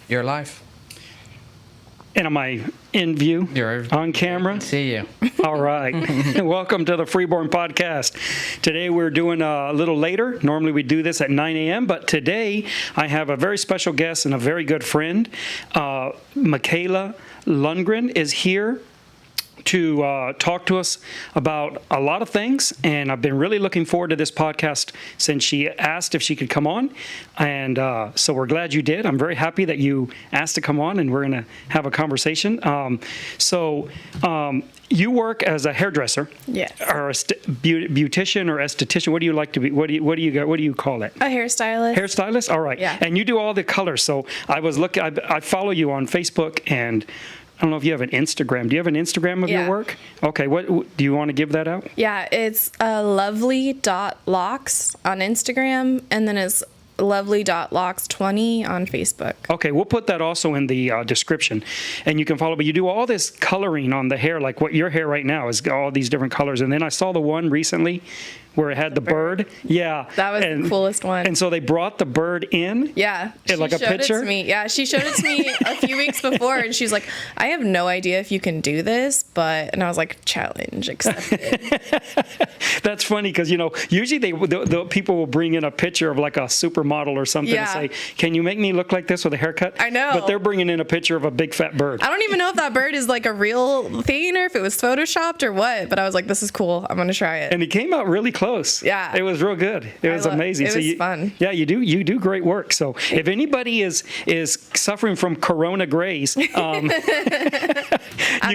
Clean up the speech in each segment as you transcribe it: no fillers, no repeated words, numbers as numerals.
You're live. And am I in view? You're on camera? See you. All right. Welcome to the Freeborn Podcast. Today we're doing a little later. Normally we do this at 9 a.m., but today I have a very special guest and a very good friend. Mikayla Lundgren is here to talk to us about a lot of things, and I've been really looking forward to this podcast since she asked if she could come on, and so we're glad you did. I'm very happy that you asked to come on, and we're going to have a conversation. You work as a hairdresser, yes, or a beautician or esthetician. What do you like to be? What do you call it? A hairstylist. Hairstylist. All right. Yeah. And you do all the colors. So I was looking. I follow you on Facebook, and I don't know if you have an Instagram. Do you have an Instagram of your work? Okay. What do you want to give that out? Yeah, it's lovely.locks on Instagram, and then it's lovely.locks20 on Facebook. Okay, we'll put that also in the description, and you can follow. But you do all this coloring on the hair, like what your hair right now is all these different colors. And then I saw the one recently where it had the bird. Yeah, that was the coolest one. And so they brought the bird in. Yeah, like a picture. It to me. Yeah, she showed it to me a few weeks before, and she's like, "I have no idea if you can do this, but," and I was like, "Challenge accepted." That's funny because usually the people will bring in a picture of like a supermodel or something and say, "Can you make me look like this with a haircut?" I know, but they're bringing in a picture of a big fat bird. I don't even know if that bird is like a real thing or if it was photoshopped or what. But I was like, "This is cool. I'm gonna try it." And it came out really close. Yeah, it was real good. It was amazing. It was fun. Yeah, you do great work. So if anybody is suffering from Corona grays, I'm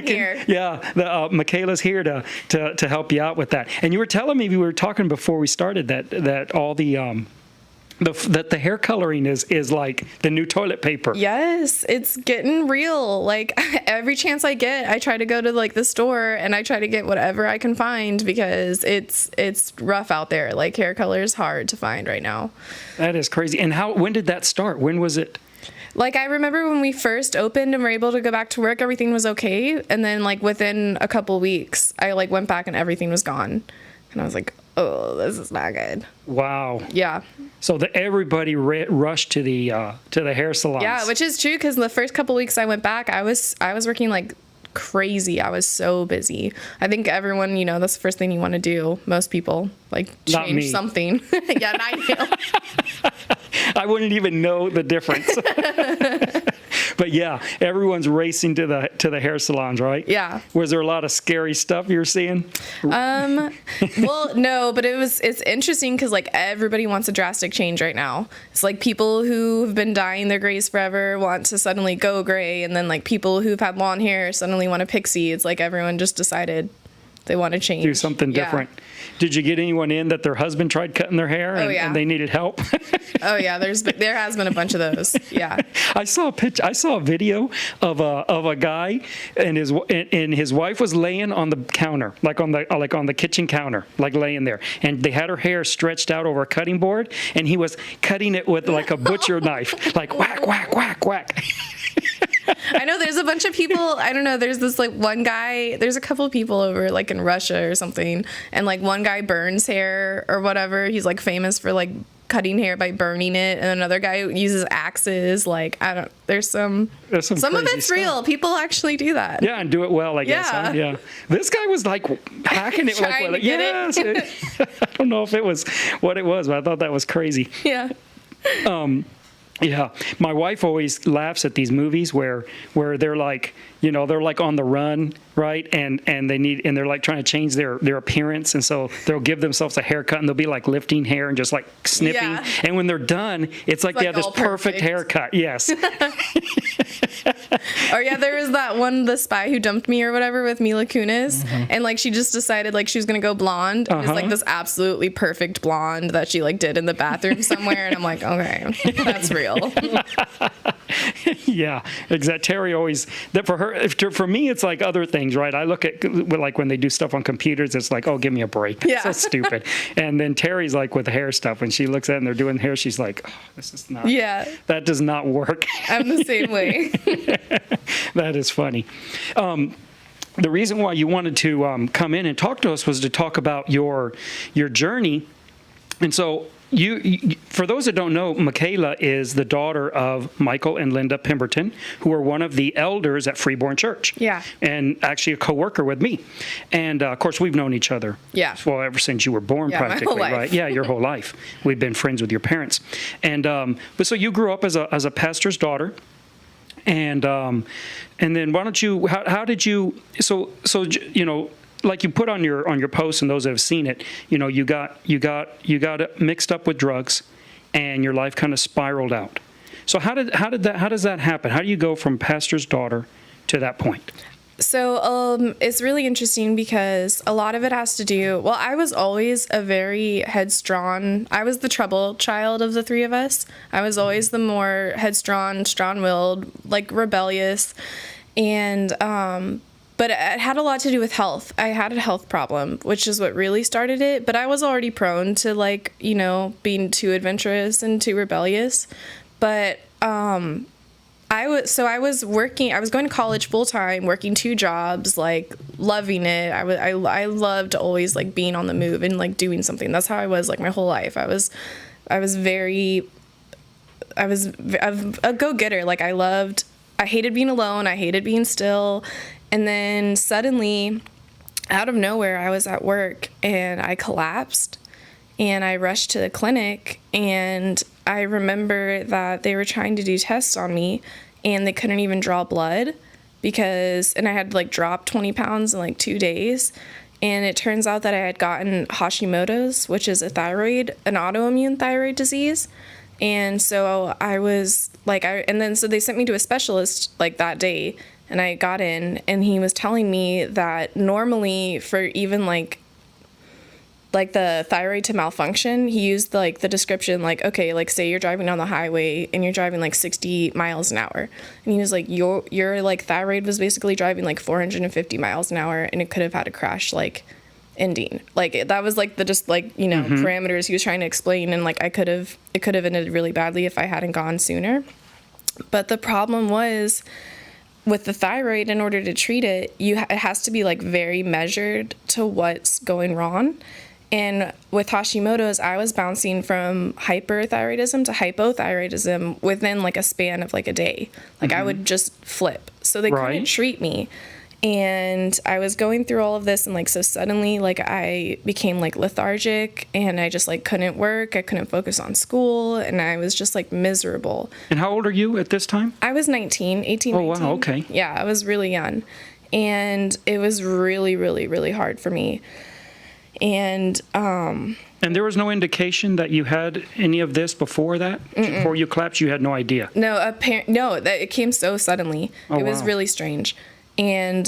here. Yeah, Mikayla's here to help you out with that. And you were telling me, we were talking before we started that all that the hair coloring is like the new toilet paper. Yes, it's getting real. Like every chance I get, I try to go to like the store and I try to get whatever I can find because it's rough out there. Like hair color is hard to find right now. That is crazy. And when did that start? When was it? Like I remember when we first opened and were able to go back to work, everything was okay. And then like within a couple weeks, I like went back and everything was gone. And I was like, oh, this is not good. Wow. Yeah. So everybody rushed to the hair salons. Yeah, which is true because the first couple weeks I went back, I was working like crazy. I was so busy. I think everyone, that's the first thing you want to do. Most people like change something. Yeah, not you. I wouldn't even know the difference. But yeah, everyone's racing to the hair salons, right? Yeah. Was there a lot of scary stuff you were seeing? Well, no, but it's interesting because like everybody wants a drastic change right now. It's like people who have been dyeing their grays forever want to suddenly go gray, and then like people who've had long hair suddenly want a pixie. It's like everyone just decided they want to change. Do something different. Yeah. Did you get anyone in that their husband tried cutting their hair and they needed help? Oh yeah, there has been a bunch of those. Yeah. I saw a video of a guy and his wife was laying on the counter, like on the kitchen counter, like laying there, and they had her hair stretched out over a cutting board, and he was cutting it with like a butcher knife, like whack whack whack whack. I know there's a bunch of people, I don't know, there's this like one guy, there's a couple of people over like in Russia or something, and like one guy burns hair or whatever. He's like famous for like cutting hair by burning it, and another guy uses axes. Like there's some of it's stuff. Real. People actually do that. Yeah, and do it well, I guess. Huh? Yeah. This guy was like hacking it like yes. I don't know if it was what it was, but I thought that was crazy. Yeah. Yeah, my wife always laughs at these movies where they're like, they're like on the run, right? And they're like trying to change their appearance, and so they'll give themselves a haircut and they'll be like lifting hair and just like snipping. Yeah. And when they're done, it's like they have this perfect haircut. Yes. Or yeah, there was that one, The Spy Who Dumped Me or whatever, with Mila Kunis, and like she just decided like she was gonna go blonde. It's like this absolutely perfect blonde that she like did in the bathroom somewhere, and I'm like, okay, that's real. Yeah, exactly. Terry always that for me it's like other things, right? I look at like when they do stuff on computers, it's like, oh, give me a break. Yeah. So stupid. And then Terry's like with hair stuff, when she looks at it and they're doing hair, she's like, oh, this is not. Yeah. That does not work. I'm the same way. That is funny. The reason why you wanted to come in and talk to us was to talk about your journey. And so For those that don't know, Mikayla is the daughter of Michael and Linda Pemberton, who are one of the elders at Freeborn Church. Yeah. And actually a co-worker with me. And of course, we've known each other. Yeah. Well, ever since you were born, Yeah, my whole practically, life. right? Yeah, your whole life. We've been friends with your parents. And but so you grew up as a pastor's daughter. And then why don't you? How did you? So like you put on your post, and those that have seen it, you got mixed up with drugs, and your life kind of spiraled out. So how does that happen? How do you go from pastor's daughter to that point? So it's really interesting because a lot of it has to do, well, I was always a very headstrong, I was the trouble child of the three of us. I was always the more headstrong, strong-willed, like rebellious. And, but it had a lot to do with health. I had a health problem, which is what really started it. But I was already prone to being too adventurous and too rebellious. But, I was going to college full time, working 2 jobs, like loving it. I loved always like being on the move and like doing something. That's how I was like my whole life. I was a go-getter. Like I hated being alone. I hated being still. And then suddenly out of nowhere, I was at work and I collapsed and I rushed to the clinic, and I remember that they were trying to do tests on me and they couldn't even draw blood and I had like dropped 20 pounds in like 2 days. And it turns out that I had gotten Hashimoto's, which is an autoimmune thyroid disease. And so I was like, so they sent me to a specialist like that day, and I got in, and he was telling me that normally for even like the thyroid to malfunction, he used like the description, like, okay, like say you're driving down the highway and you're driving like 60 miles an hour. And he was like, your like thyroid was basically driving like 450 miles an hour, and it could have had a crash like ending. Like that was like the just like, parameters he was trying to explain. And like it could have ended really badly if I hadn't gone sooner. But the problem was with the thyroid, in order to treat it, it has to be like very measured to what's going wrong. And with Hashimoto's, I was bouncing from hyperthyroidism to hypothyroidism within like a span of like a day. Like I would just flip. So they couldn't treat me. And I was going through all of this, and like so suddenly like I became like lethargic, and I just like couldn't work. I couldn't focus on school, and I was just like miserable. And how old are you at this time? I was 18. Oh, wow, okay. Yeah, I was really young. And it was really, really, really hard for me. And there was no indication that you had any of this before that? Mm-mm. Before you collapsed, you had no idea? No, it came so suddenly. It was really strange. And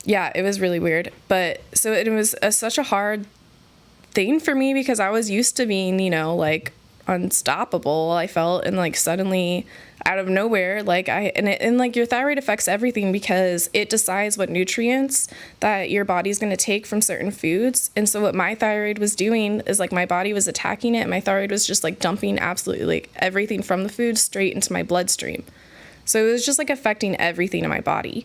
it was really weird. But so it was such a hard thing for me because I was used to being, like unstoppable, I felt, and like suddenly out of nowhere, like like your thyroid affects everything because it decides what nutrients that your body's going to take from certain foods. And so what my thyroid was doing is like my body was attacking it. My thyroid was just like dumping absolutely like everything from the food straight into my bloodstream. So it was just like affecting everything in my body.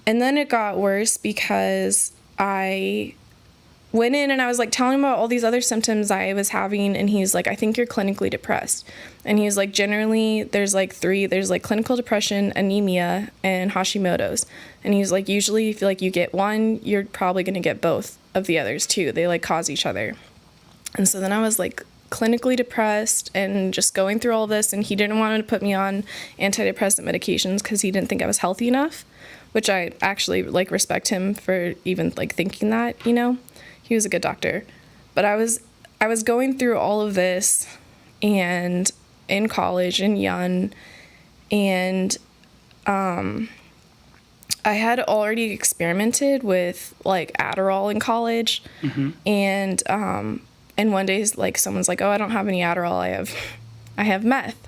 And then it got worse because I went in and I was like telling him about all these other symptoms I was having, and he's like, I think you're clinically depressed. And he's like, generally there's like 3, there's like clinical depression, anemia, and Hashimoto's. And he's like, usually if like you get one, you're probably going to get both of the others too. They like cause each other. And so then I was like clinically depressed and just going through all this, and he didn't want to put me on antidepressant medications because he didn't think I was healthy enough, which I actually like respect him for even like thinking that, He was a good doctor. But I was going through all of this and in college and young, and I had already experimented with like Adderall in college. Mm-hmm. And one day like someone's like, "Oh, I don't have any Adderall. I have meth."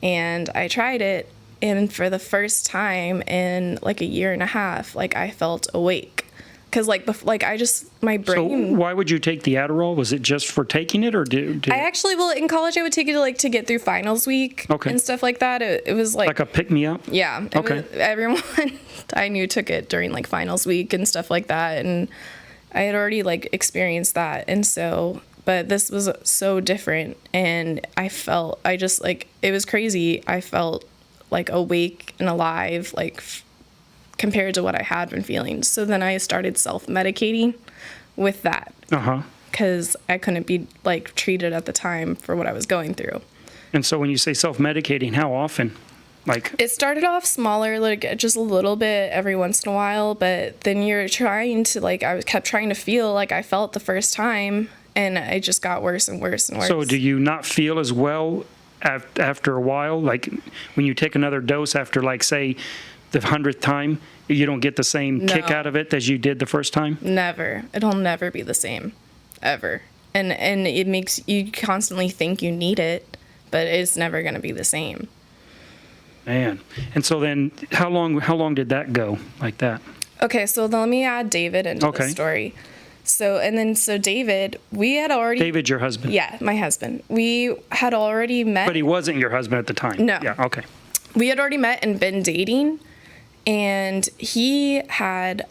And I tried it, and for the first time in like a year and a half, like I felt awake. Because, my brain... So why would you take the Adderall? Was it just for taking it, or did... I actually, in college, I would take it, to get through finals week and stuff like that. It was, like a pick-me-up? Yeah. Everyone I knew took it during, finals week and stuff like that, and I had already, experienced that. And so but this was so different, and it was crazy. I felt like awake and alive, like compared to what I had been feeling. So then I started self-medicating with that. Because I couldn't be like treated at the time for what I was going through. And so when you say self-medicating, how often? Like, it started off smaller, like just a little bit every once in a while, but then you're trying to, like, I kept trying to feel like I felt the first time, and it just got worse and worse and worse. So do you not feel as well after a while? Like when you take another dose after, like, say, the 100th time, you don't get the same kick out of it as you did the first time? Never. It'll never be the same, ever. And it makes you constantly think you need it, but it's never going to be the same. Man. And so then how long did that go like that? Okay, so then let me add David into the story. So David, we had already... David, your husband? Yeah, my husband. We had already met... But he wasn't your husband at the time? No. Yeah, okay. We had already met and been dating, and he had...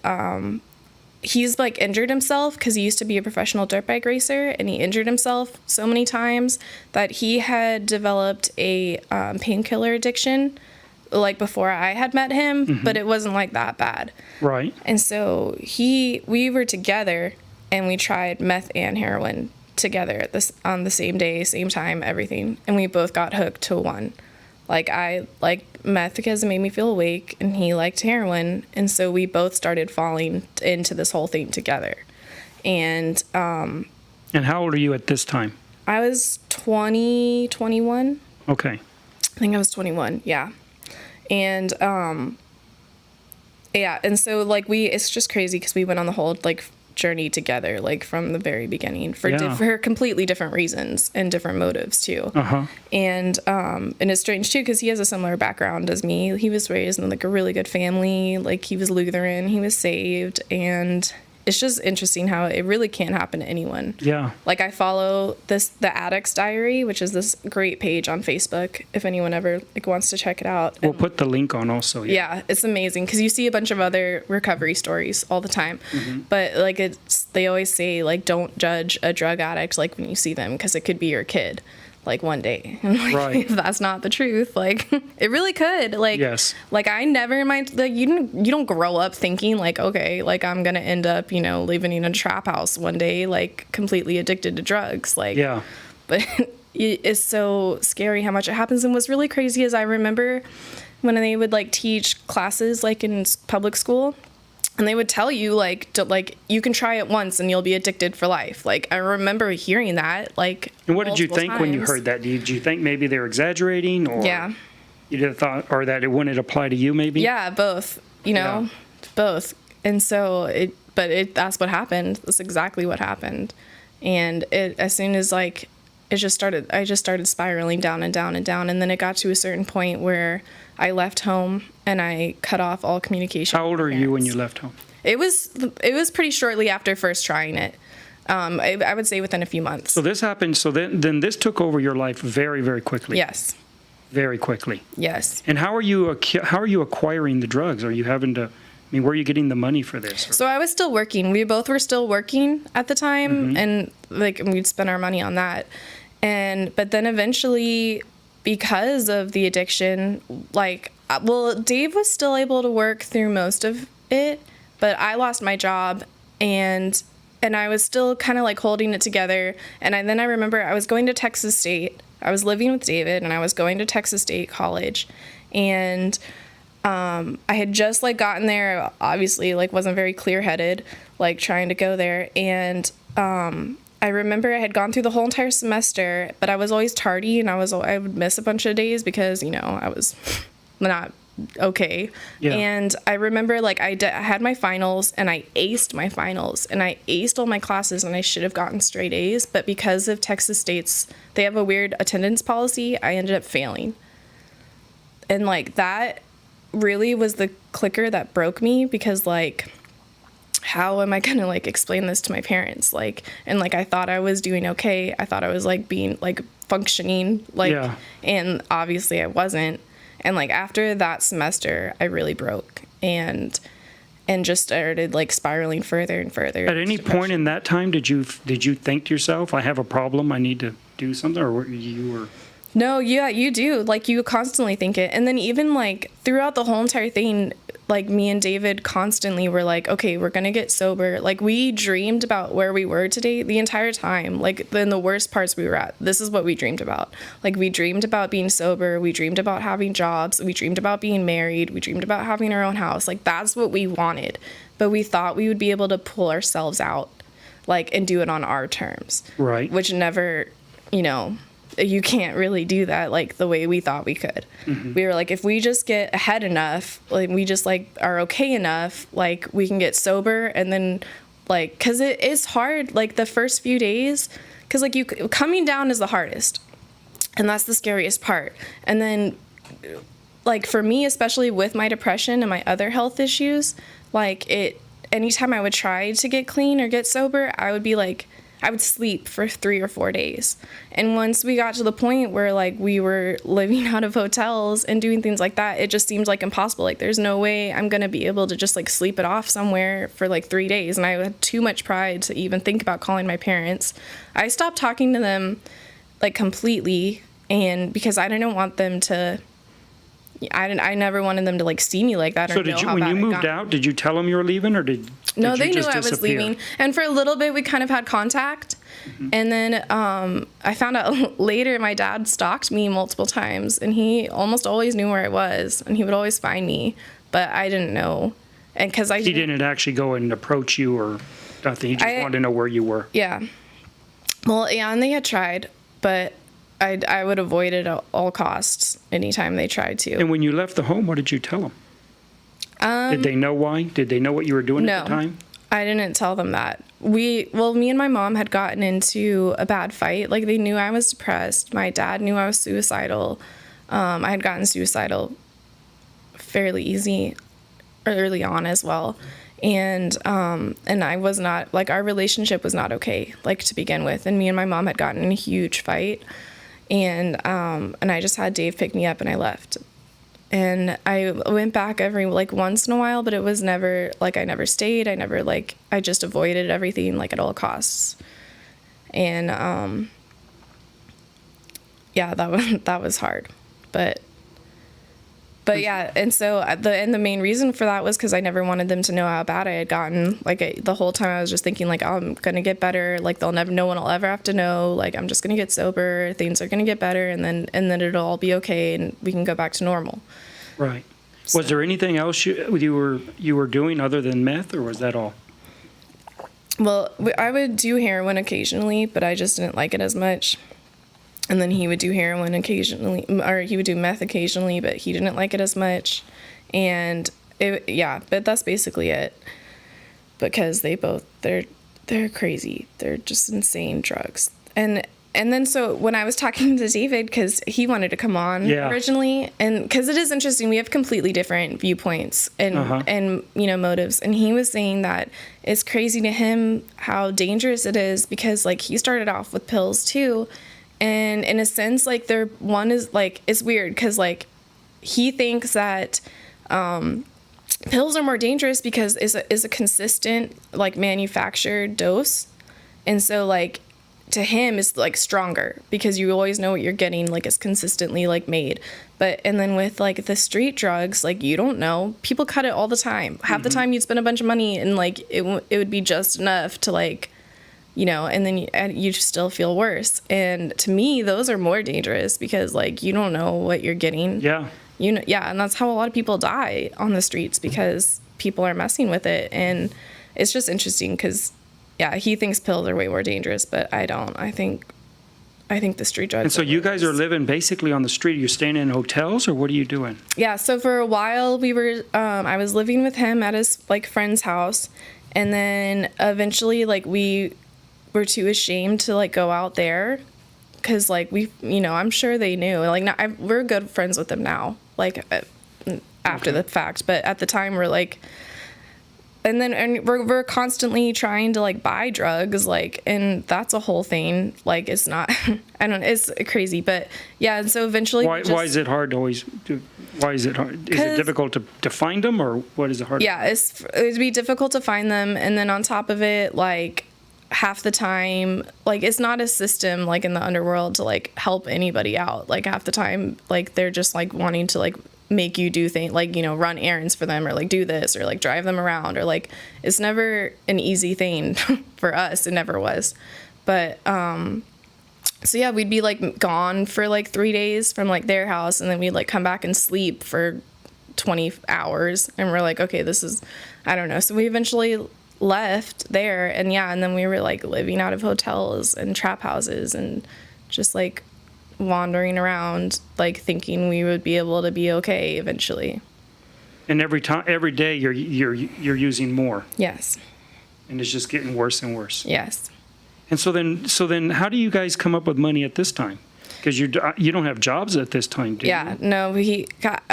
he's like injured himself because he used to be a professional dirt bike racer, and he injured himself so many times that he had developed a painkiller addiction like before I had met him, but it wasn't like that bad. Right. And so we were together, and we tried meth and heroin together on the same day, same time, everything, and we both got hooked to one. Like, I liked meth because it made me feel awake, and he liked heroin, and so we both started falling into this whole thing together. And how old are you at this time? I was 21. Okay. I think I was 21, yeah. And and so, like, it's just crazy because we went on the whole, like, journey together, like, from the very beginning for completely different reasons and different motives too. And it's strange too because he has a similar background as me. He was raised in, like, a really good family. Like, he was Lutheran, he was saved, and it's just interesting how it really can happen to anyone. Yeah. Like, I follow the Addict's Diary, which is this great page on Facebook if anyone ever, like, wants to check it out. We'll put the link on also. Yeah, it's amazing because you see a bunch of other recovery stories all the time. But, like, they always say, like, don't judge a drug addict, like, when you see them, because it could be your kid, like, one day. And, like, right. If that's not the truth, like, it really could. Like, yes. Like, I never mind, like, you don't grow up thinking, like, okay, like, I'm gonna end up, living in a trap house one day, like, completely addicted to drugs. Like, yeah. But it's so scary how much it happens. And what's really crazy is I remember when they would, like, teach classes, like, in public school, and they would tell you, like, you can try it once and you'll be addicted for life. Like, I remember hearing that, like, and what did you think times. when you heard that? Did you think maybe they were exaggerating, or you did thought, or that it wouldn't apply to you, maybe? Yeah, both. Both. And so that's what happened. That's exactly what happened. And as soon as, like, I just started spiraling down and down and down, and then it got to a certain point where I left home and I cut off all communication. How old are you when you left home? It was pretty shortly after first trying it. I would say within a few months. So this happened. So then this took over your life very, very quickly. Yes. Very quickly. Yes. And how are you acquiring the drugs? Are you having to? I mean, where are you getting the money for this? So I was still working. We both were still working at the time, and, like, we'd spend our money on that. But then eventually, because of the addiction, like, Dave was still able to work through most of it, but I lost my job, and I was still kind of, like, holding it together. And then I remember I was going to Texas State. I was living with David, and I was going to Texas State College, and I had just, like, gotten there, obviously, like, wasn't very clear-headed, like, trying to go there. And I remember I had gone through the whole entire semester, but I was always tardy, and I would miss a bunch of days because, I was not okay. Yeah. And I remember, like, I had my finals, and I aced my finals, and I aced all my classes, and I should have gotten straight A's, but because of Texas State's, they have a weird attendance policy, I ended up failing. And, like, that really was the clicker that broke me, because, like, how am I gonna, like, explain this to my parents? Like, and, like, I thought I was doing okay. I thought I was, like, being, like, functioning, like, and obviously I wasn't. And, like, after that semester, I really broke. And and just started like spiraling further and further. At any point in that time, did you think to yourself, I have a problem, I need to do something, or you were? No, yeah, you do. Like, you constantly think it. And then even, like, throughout the whole entire thing, like, me and David constantly were like, okay, we're going to get sober. Like, we dreamed about where we were today the entire time. Like, in the worst parts we were at, this is what we dreamed about. Like, we dreamed about being sober. We dreamed about having jobs. We dreamed about being married. We dreamed about having our own house. Like, that's what we wanted. But we thought we would be able to pull ourselves out, like, and do it on our terms. Right. Which never, you know, you can't really do that like the way we thought we could. Mm-hmm. We were like, if we just get ahead enough, like we just like are okay enough, like we can get sober. And then like, cause it is hard, like the first few days, cause like you coming down is the hardest, and that's the scariest part. And then like for me, especially with my depression and my other health issues, like anytime I would try to get clean or get sober, I would sleep for 3 or 4 days. And once we got to the point where like we were living out of hotels and doing things like that, it just seemed like impossible. Like there's no way I'm going to be able to just like sleep it off somewhere for like 3 days. And I had too much pride to even think about calling my parents. I stopped talking to them like completely, and because I didn't want them to, I never wanted them to like see me like that. So did you, when you moved out, did you tell them you were leaving, or did No, they you knew just I was disappear? leaving. And for a little bit, we kind of had contact. Mm-hmm. And then I found out later my dad stalked me multiple times, and he almost always knew where I was, and he would always find me, but I didn't know. And because he didn't actually go and approach you or nothing. He just wanted to know where you were. Yeah. Well, yeah, and they had tried, but I would avoid it at all costs anytime they tried to. And when you left the home, what did you tell them? Did they know why? Did they know what you were doing at the time? I didn't tell them that. Me and my mom had gotten into a bad fight. Like, they knew I was depressed. My dad knew I was suicidal. I had gotten suicidal fairly early on as well. And I was not, like, our relationship was not okay, like, to begin with. And me and my mom had gotten in a huge fight. And I just had Dave pick me up, and I left. And I went back every, like, once in a while, but it was never, like, I never stayed. I just avoided everything, like, at all costs. And, yeah, that was hard. But yeah, and so the main reason for that was because I never wanted them to know how bad I had gotten. Like, the whole time I was just thinking, like, I'm gonna get better. Like, no one will ever have to know. Like, I'm just gonna get sober. Things are gonna get better, and then it'll all be okay, and we can go back to normal. Right. So. Was there anything else you were doing other than meth, or was that all? Well, I would do heroin occasionally, but I just didn't like it as much. And then he would do heroin occasionally, or he would do meth occasionally, but he didn't like it as much. And but that's basically it. Because they're crazy. They're just insane drugs. And then so when I was talking to David, because he wanted to come on originally, and because it is interesting, we have completely different viewpoints and motives. And he was saying that it's crazy to him how dangerous it is, because like he started off with pills too. And in a sense, like one is like, it's weird because like he thinks that pills are more dangerous because it's a consistent like manufactured dose. And so like to him it's like stronger because you always know what you're getting, like it's consistently like made. And then with like the street drugs, like you don't know, people cut it all the time. Half the time you'd spend a bunch of money and like it would be just enough to like, and then you still feel worse. And to me, those are more dangerous because, like, you don't know what you're getting. Yeah. And that's how a lot of people die on the streets because people are messing with it. And it's just interesting because, he thinks pills are way more dangerous, but I don't. I think the street drugs. And so you guys are living basically on the street. You're staying in hotels, or what are you doing? Yeah. So for a while, we were. I was living with him at his like friend's house, and then eventually, like we're too ashamed to like go out there because like I'm sure they knew, like we're good friends with them now, like after the fact, but at the time we're like and then we're constantly trying to like buy drugs, like, and that's a whole thing. Like, it's not, I don't know, it's crazy, but yeah. And so eventually, Why is it hard to always do? Why is it hard? Is it difficult to find them, or what is it hard? Yeah, it'd be difficult to find them, and then on top of it, like, half the time, like, it's not a system like in the underworld to like help anybody out. Like, half the time, like, they're just like wanting to like make you do things, like, you know, run errands for them, or like do this, or like drive them around, or like, it's never an easy thing for us. It never was. But so yeah, we'd be like gone for like 3 days from like their house, and then we'd like come back and sleep for 20 hours, and we're like, okay, this is, I don't know. So we eventually left there, and yeah, and then we were like living out of hotels and trap houses, and just like wandering around, like thinking we would be able to be okay eventually. And every day you're using more. Yes. And it's just getting worse and worse. Yes. And so then how do you guys come up with money at this time? Because you don't have jobs at this time, do you? Yeah, no,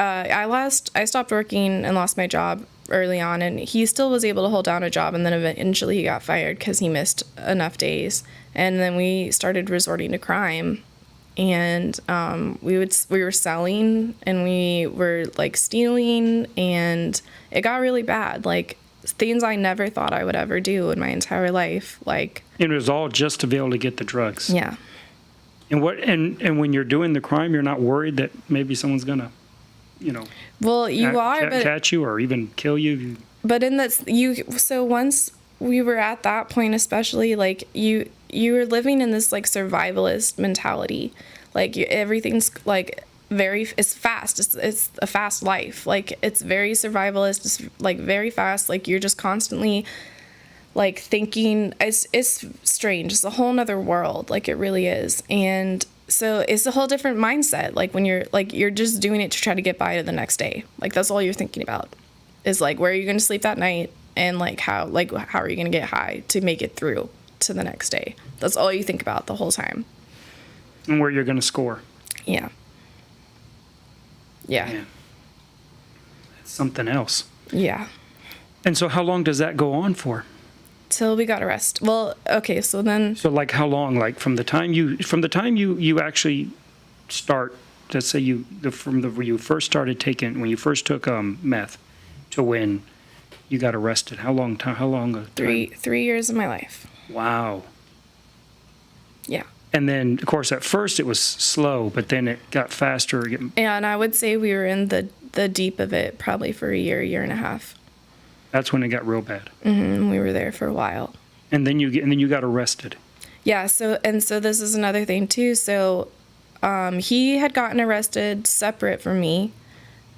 I stopped working and lost my job early on, and he still was able to hold down a job, and then eventually he got fired because he missed enough days. And then we started resorting to crime, and we were selling, and we were like stealing, and it got really bad, like things I never thought I would ever do in my entire life. Like, and it was all just to be able to get the drugs. Yeah. And when you're doing the crime, you're not worried that maybe someone's gonna, well, catch you or even kill you. But so once we were at that point, especially, like, you were living in this like survivalist mentality, like everything's like it's fast, it's a fast life, like it's very survivalist, it's like very fast, like you're just constantly like thinking, it's strange, it's a whole nother world, like it really is. And so it's a whole different mindset, like when you're just doing it to try to get by to the next day, like that's all you're thinking about is like where are you going to sleep that night, and like how are you going to get high to make it through to the next day. That's all you think about the whole time. And where you're going to score. Yeah. Man. That's something else. Yeah. And so how long does that go on for? Till we got arrested. Well, okay, so like how long? Like from the time you actually start, let's say when you first started taking, when you first took meth to when you got arrested, how long? 3 years of my life. Wow. Yeah. And then, of course, at first it was slow, but then it got faster. And I would say we were in the deep of it probably for a year and a half. That's when it got real bad. Mm-hmm. We were there for a while. And then you got arrested. Yeah. So this is another thing too. So, he had gotten arrested separate from me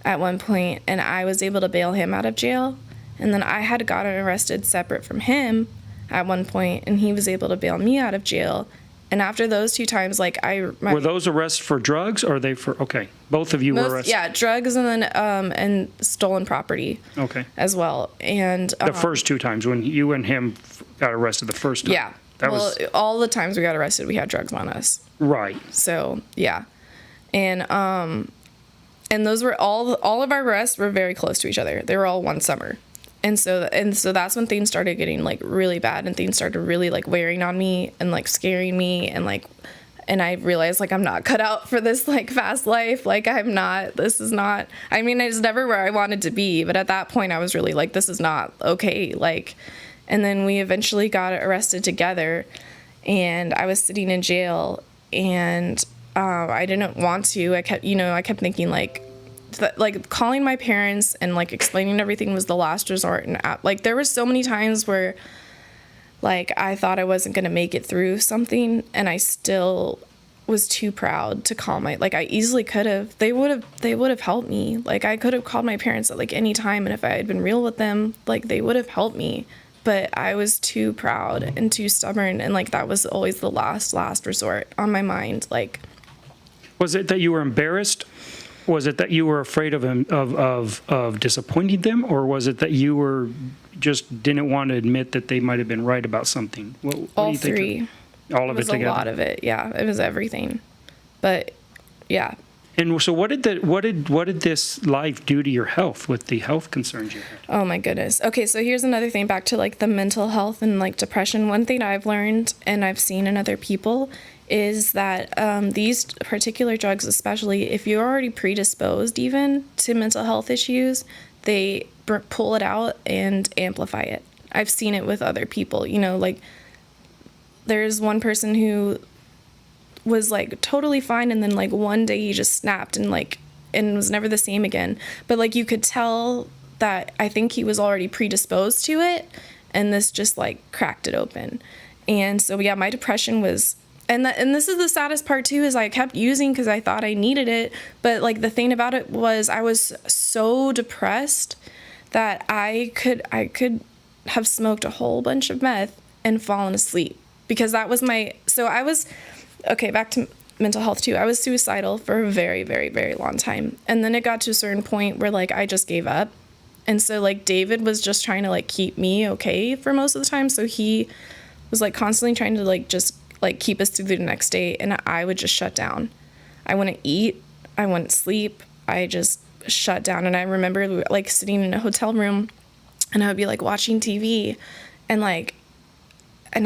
at one point, and I was able to bail him out of jail. And then I had gotten arrested separate from him at one point, and he was able to bail me out of jail. And after those 2 times, like were those arrests for drugs, or are they for, okay, both of you were arrested? Yeah, drugs, and then and stolen property. Okay. As well. And the first 2 times when you and him got arrested the first time. Yeah. All the times we got arrested, we had drugs on us. Right. So, yeah. And those were all of our arrests were very close to each other. They were all one summer. And so that's when things started getting like really bad, and things started really like wearing on me and like scaring me, and I realized like I'm not cut out for this like fast life. Like this is not, I mean, it's never where I wanted to be, but at that point I was really like, this is not okay. Like, and then we eventually got arrested together, and I was sitting in jail, and I didn't want to. I kept thinking like calling my parents and like explaining everything was the last resort. And like there were so many times where like I thought I wasn't going to make it through something, and I still was too proud to call I easily could have. They would have helped me. Like I could have called my parents at like any time, and if I had been real with them, like they would have helped me. But I was too proud and too stubborn, and like that was always the last resort on my mind. Like, was it that you were embarrassed? Was it that you were afraid of disappointing them, or was it that you were just didn't want to admit that they might have been right about something? What all do you think? three. All of it together. It was a lot of it. Yeah, it was everything. But yeah. And so what did this life do to your health with the health concerns you had? Oh my goodness. Okay, so here's another thing back to like the mental health and like depression. One thing I've learned and I've seen in other people is that these particular drugs, especially if you're already predisposed even to mental health issues, they pull it out and amplify it. I've seen it with other people, you know, like there's one person who was like totally fine, and then like one day he just snapped and was never the same again. But like you could tell that I think he was already predisposed to it, and this just like cracked it open. And so yeah, my depression was, and this is the saddest part too, is I kept using because I thought I needed it, but like the thing about it was I was so depressed that I could have smoked a whole bunch of meth and fallen asleep, because that was okay, back to mental health too. I was suicidal for a very, very, very long time. And then it got to a certain point where like I just gave up. And so like David was just trying to like keep me okay for most of the time. So he was like constantly trying to like just like keep us through the next day, and I would just shut down. I wouldn't eat, I wouldn't sleep, I just shut down. And I remember like sitting in a hotel room, and I would be like watching TV, and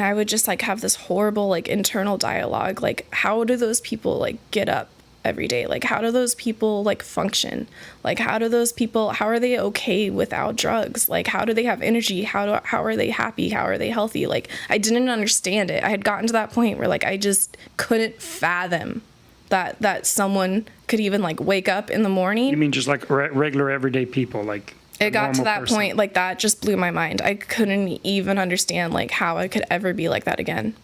I would just like have this horrible like internal dialogue, like how do those people like get up every day? Like how do those people like function? Like how are they okay without drugs? Like how do they have energy? How are they happy? How are they healthy? Like I didn't understand it. I had gotten to that point where like I just couldn't fathom that someone could even like wake up in the morning. You mean just like regular everyday people, like it got to that point, like that just blew my mind. I couldn't even understand like how I could ever be like that again.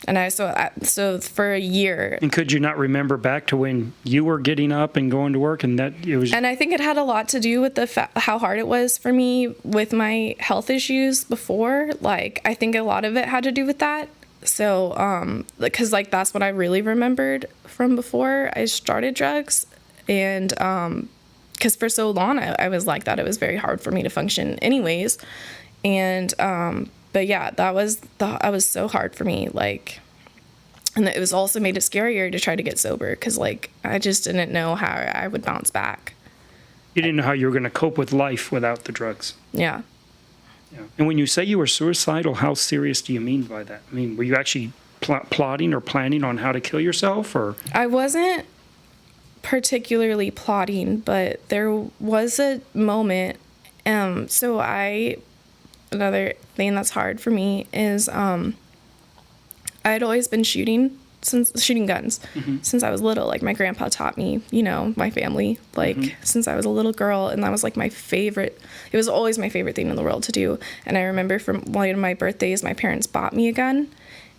And so for a year. And could you not remember back to when you were getting up and going to work, and that it was? And I think it had a lot to do with how hard it was for me with my health issues before. Like I think a lot of it had to do with that. So because like that's what I really remembered from before I started drugs, and because for so long I was like that. It was very hard for me to function anyways. And but yeah, that was so hard for me, like, and it was also made it scarier to try to get sober, because like I just didn't know how I would bounce back. You didn't know how you were going to cope with life without the drugs. Yeah. Yeah. And when you say you were suicidal, how serious do you mean by that? I mean, were you actually plotting or planning on how to kill yourself, or? I wasn't particularly plotting, but there was a moment. Another thing that's hard for me is I had always been shooting guns since I was little. Like my grandpa taught me, you know, my family, like since I was a little girl, and that was like it was always my favorite thing in the world to do. And I remember from one of my birthdays, my parents bought me a gun,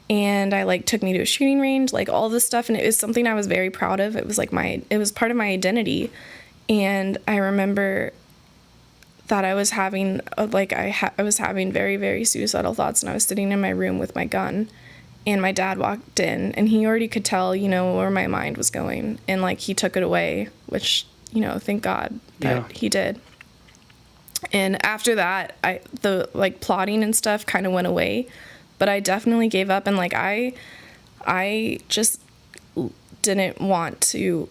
and I like took me to a shooting range, like all this stuff, and it was something I was very proud of. It was like it was part of my identity. And I remember that I was having I was having very, very suicidal thoughts, and I was sitting in my room with my gun, and my dad walked in, and he already could tell, you know, where my mind was going, and like he took it away, which, you know, thank God that he did. And after that, the like plotting and stuff kind of went away, but I definitely gave up, and like I just didn't want to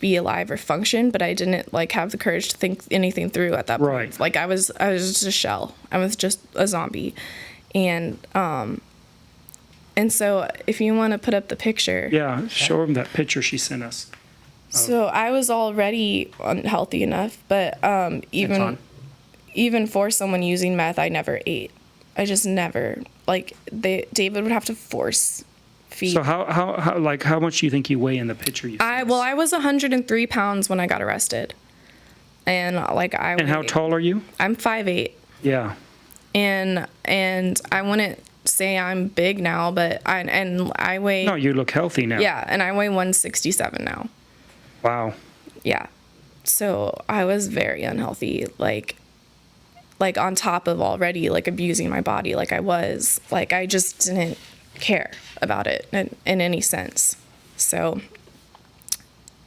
be alive or function, but I didn't like have the courage to think anything through at that point. Right. Like I was just a shell. I was just a zombie. And so if you want to put up the picture. Yeah, show them that picture she sent us. So I was already unhealthy enough, but even for someone using meth, I never ate. I just never, like David would have to force feed. So how much do you think you weigh in the picture you sent us? Well, I was 103 pounds when I got arrested. And like And how tall are you? I'm 5'8". Yeah. And I wouldn't say I'm big now, but I weigh. No, you look healthy now. Yeah, and I weigh 167 now. Wow. Yeah. So I was very unhealthy, like on top of already like abusing my body, like I was, like I just didn't care about it in any sense. So,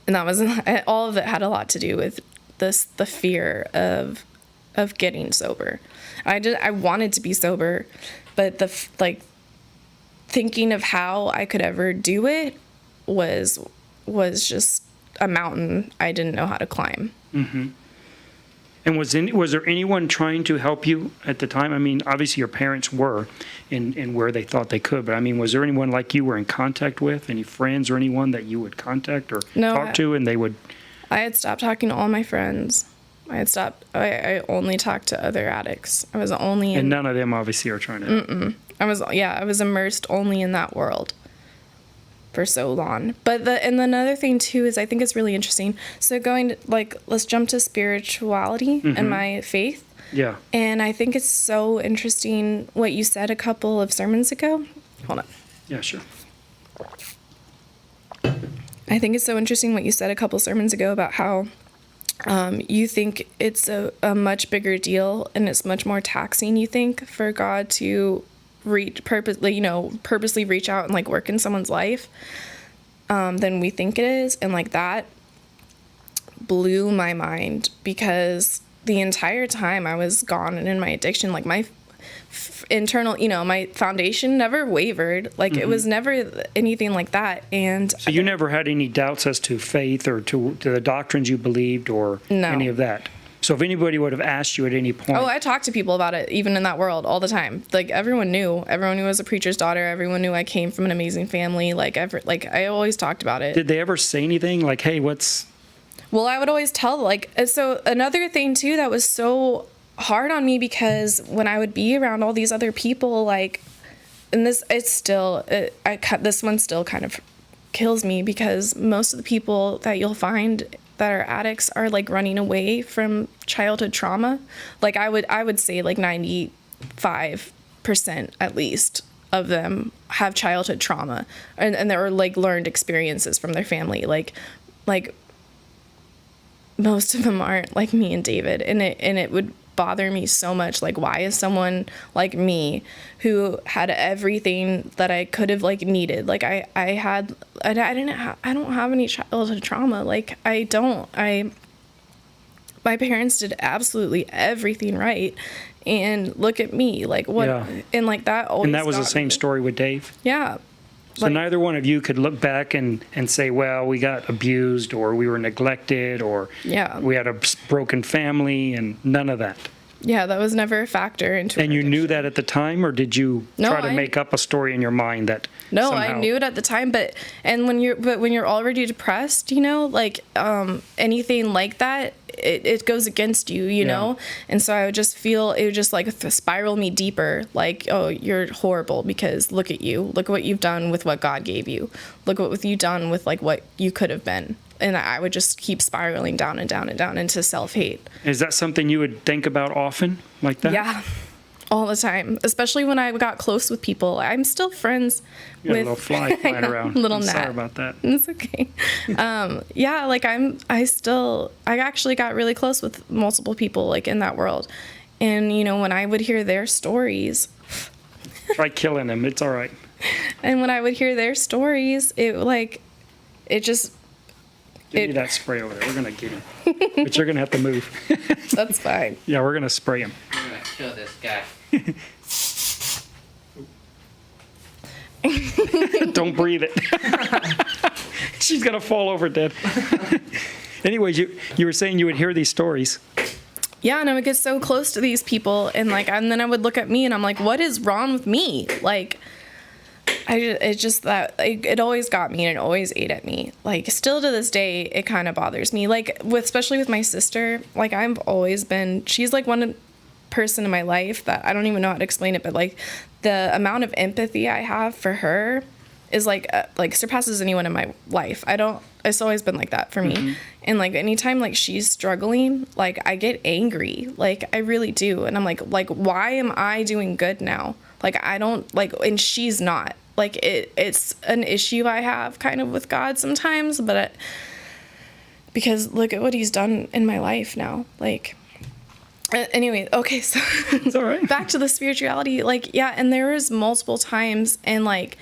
and that was all of it had a lot to do with the fear of getting sober. I wanted to be sober, but thinking of how I could ever do it was was just a mountain I didn't know how to climb. And was there anyone trying to help you at the time? I mean, obviously your parents were in where they thought they could, but I mean, was there anyone like you were in contact with, any friends or anyone that you would contact or talk to, and they would? I had stopped talking to all my friends. I only talked to other addicts. I was only in... And none of them obviously are trying to help. I was immersed only in that world for so long. But another thing too is I think it's really interesting. So let's jump to spirituality and my faith. Yeah. And I think it's so interesting what you said a couple of sermons ago. Hold on. Yeah, sure. I think it's so interesting what you said a couple sermons ago about how you think it's a much bigger deal and it's much more taxing, you think, for God to purposely reach out and like work in someone's life than we think it is. And like that blew my mind, because the entire time I was gone and in my addiction, like my internal, my foundation never wavered. Like it was never anything like that. And so you never had any doubts as to faith or to the doctrines you believed or any of that? So if anybody would have asked you at any point... Oh, I talked to people about it, even in that world, all the time. Like, everyone knew. Everyone knew I was a preacher's daughter. Everyone knew I came from an amazing family. I always talked about it. Did they ever say anything like, hey, what's... Well, I would always tell, so another thing, too, that was so hard on me, because when I would be around all these other people, and this one still kind of kills me, because most of the people that you'll find that are addicts are like running away from childhood trauma. Like I would say like 95% at least of them have childhood trauma, and there are like learned experiences from their family. Like most of them aren't like me and David, and it would bother me so much. Like, why is someone like me, who had everything that I could have like needed, like I don't have any childhood trauma. Like my parents did absolutely everything right, and look at me, like what, and like that always. And that was the same story with Dave. Yeah. So neither one of you could look back and say, well, we got abused, or we were neglected, or we had a broken family, and none of that. Yeah, that was never a factor into. And you knew that at the time, or did you try to make up a story in your mind that? No, somehow... I knew it at the time, but when you're already depressed, anything like that, it goes against you, you know? And so I would just feel, it would just like spiral me deeper. Like, oh, you're horrible because look at you. Look at what you've done with what God gave you. Look what you've done with like what you could have been. And I would just keep spiraling down and down and down into self-hate. Is that something you would think about often like that? Yeah. All the time, especially when I got close with people. I'm still friends with a little fly flying around. Little gnat. Sorry about that. It's okay. I actually got really close with multiple people like in that world. And when I would hear their stories, try killing them. It's all right. And when I would hear their stories, it just Give me that spray over there. We're going to get him. But you're going to have to move. That's fine. Yeah, we're going to spray him. I'm going to kill this guy. Don't breathe it. She's going to fall over dead. Anyways, you were saying you would hear these stories. Yeah, and I would get so close to these people, and then I would look at me, and I'm like, what is wrong with me? Like, it always got me, and it always ate at me. Like, still to this day, it kind of bothers me. Like, especially with my sister, like, she's like one person in my life that I don't even know how to explain it, but like the amount of empathy I have for her is like surpasses anyone in my life. It's always been like that for me. Mm-hmm. And like anytime like she's struggling, like I get angry, like I really do. And I'm like, why am I doing good now? Like I don't like, and she's not. Like it's an issue I have kind of with God sometimes, but because look at what he's done in my life now. Like anyway, okay, so it's all right. Back to the spirituality. Like, yeah, and there was multiple times, and like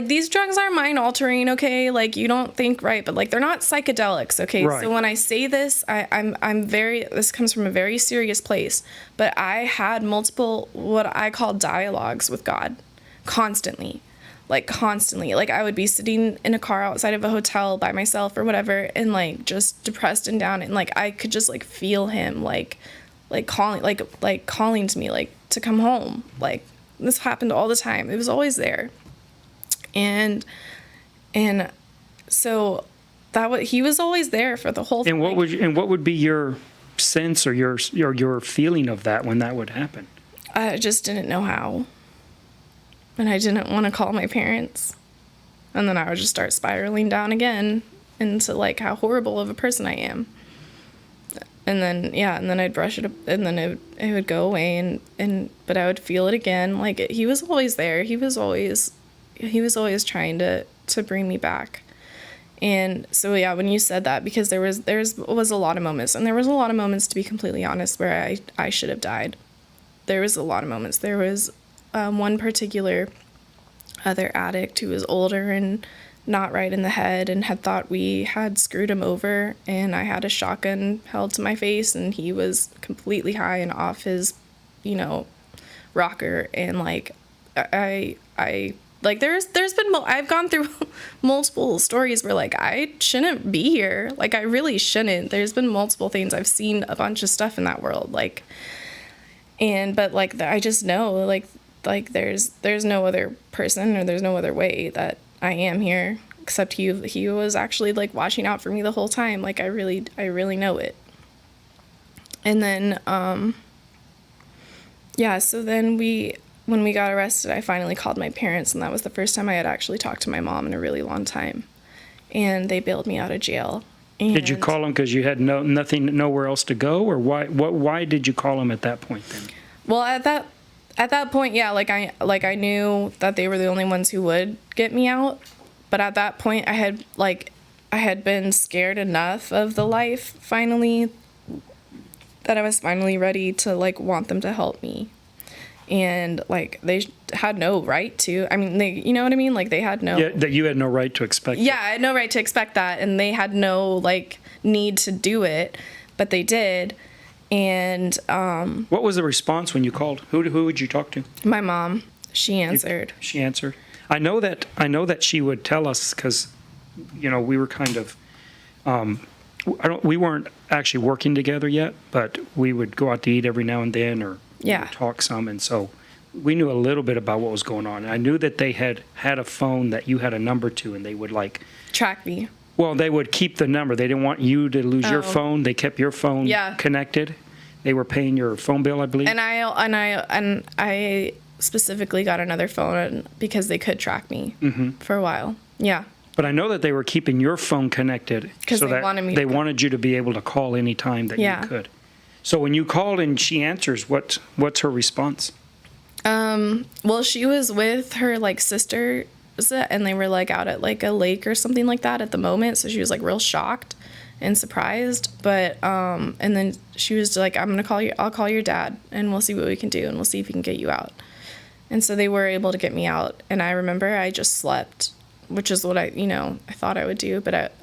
these drugs are mind altering, okay? Like you don't think right, but like they're not psychedelics, okay? Right. So when I say this, this comes from a very serious place, but I had multiple what I call dialogues with God constantly. like constantly. Like I would be sitting in a car outside of a hotel by myself or whatever, and like just depressed and down, and like I could just like feel him like calling to me, like to come home. Like this happened all the time. It was always there. And so he was always there for the whole thing. And what would be your sense or your feeling of that when that would happen? I just didn't know how. And I didn't want to call my parents. And then I would just start spiraling down again into like how horrible of a person I am. And then I'd brush it up, and then it would go away, but I would feel it again. Like he was always there. He was always trying to bring me back. And so yeah, when you said that, because there was a lot of moments, and there was a lot of moments, to be completely honest, where I should have died. There was a lot of moments. There was one particular other addict who was older and not right in the head and had thought we had screwed him over, and I had a shotgun held to my face, and he was completely high and off his, rocker, and like I like there's been I've gone through multiple stories where like I shouldn't be here. Like I really shouldn't. There's been multiple things. I've seen a bunch of stuff in that world, like, but like I just know like there's no other person, or there's no other way that I am here, except he was actually like watching out for me the whole time. Like I really know it. And then so then when we got arrested, I finally called my parents, and that was the first time I had actually talked to my mom in a really long time. And they bailed me out of jail. And did you call them because you had nowhere else to go, or why did you call them at that point then? Well, at that point, yeah, I knew that they were the only ones who would get me out. But at that point, I had been scared enough of the life finally that I was finally ready to like want them to help me. And like they had no right to. I mean, you know what I mean? Like they had no. Yeah, that you had no right to expect. Yeah, I had no right to expect that, and they had no like need to do it, but they did. And what was the response when you called? Who would you talk to? My mom. She answered. She answered. I know that she would tell us, because we were kind of we weren't actually working together yet, but we would go out to eat every now and then, or talk some, and so we knew a little bit about what was going on. And I knew that they had a phone that you had a number to, and they would like track me. Well, they would keep the number. They didn't want you to lose your phone. They kept your phone connected. They were paying your phone bill, I believe. And I specifically got another phone because they could track me for a while. Yeah. But I know that they were keeping your phone connected because they wanted you to be able to call any time that you could. So when you called and she answers, what's her response? Well, she was with her like sister, and they were like out at like a lake or something like that at the moment. So she was like real shocked and surprised. But and then she was like, I'll call your dad, and we'll see what we can do, and we'll see if we can get you out. And so they were able to get me out. And I remember I just slept, which is what I thought I would do. But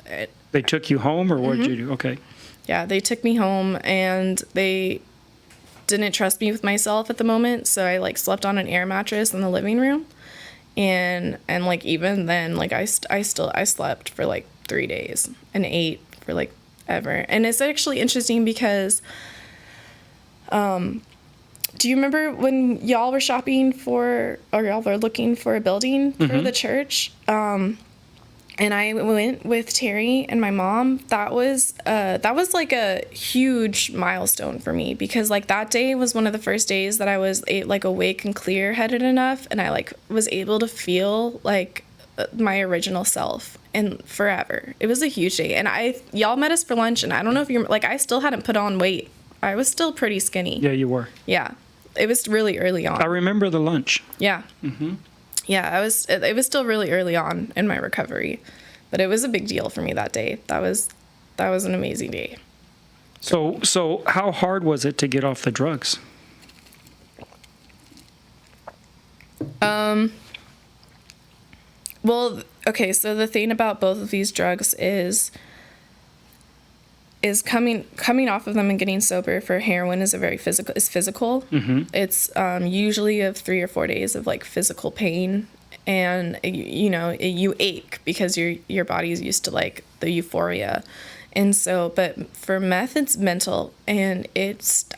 they took you home, or what did you do? Okay. Yeah, they took me home, and they didn't trust me with myself at the moment, so I like slept on an air mattress in the living room, and like even then, like I slept for like 3 days and ate for like ever. And it's actually interesting because, do you remember when y'all were shopping or y'all were looking for a building for the church? And I went with Terry and my mom. That was like a huge milestone for me, because like that day was one of the first days that I was like awake and clear-headed enough, and I like was able to feel like my original self and forever. It was a huge day. And y'all met us for lunch, and I don't know if you're like, I still hadn't put on weight. I was still pretty skinny. Yeah, you were. Yeah. It was really early on. I remember the lunch. Yeah. Mm-hmm. Yeah, it was still really early on in my recovery, but it was a big deal for me that day. That was an amazing day. So how hard was it to get off the drugs? Well, okay, so the thing about both of these drugs is coming off of them and getting sober for heroin is physical. Mm-hmm. It's usually of 3 or 4 days of like physical pain and you ache because your body is used to like the euphoria. And so, but for meth, it's mental, and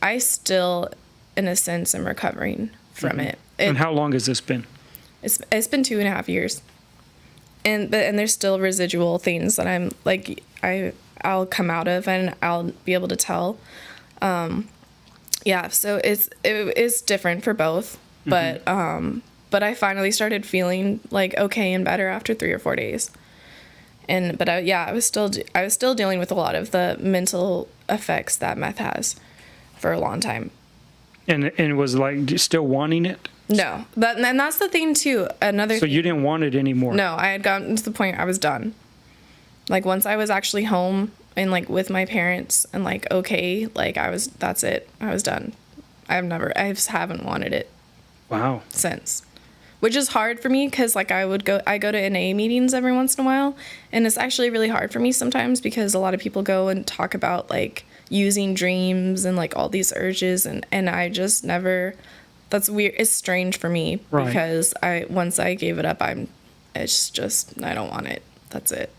I still, in a sense, am recovering from it. And how long has this been? It's been 2.5 years, and there's still residual things that I'm like, I'll come out of, and I'll be able to tell. Yeah, so it's different for both, but I finally started feeling like okay and better after 3 or 4 days. I was still dealing with a lot of the mental effects that meth has for a long time. And it was like still wanting it? No, and that's the thing too. So you didn't want it anymore? No, I had gotten to the point I was done. Like once I was actually home and like with my parents and like okay, like that's it. I was done. I just haven't wanted it. Wow. Since. Which is hard for me because like I go to NA meetings every once in a while, and it's actually really hard for me sometimes because a lot of people go and talk about like using dreams and like all these urges, and I just never. That's weird. It's strange for me because once I gave it up, I don't want it. That's it.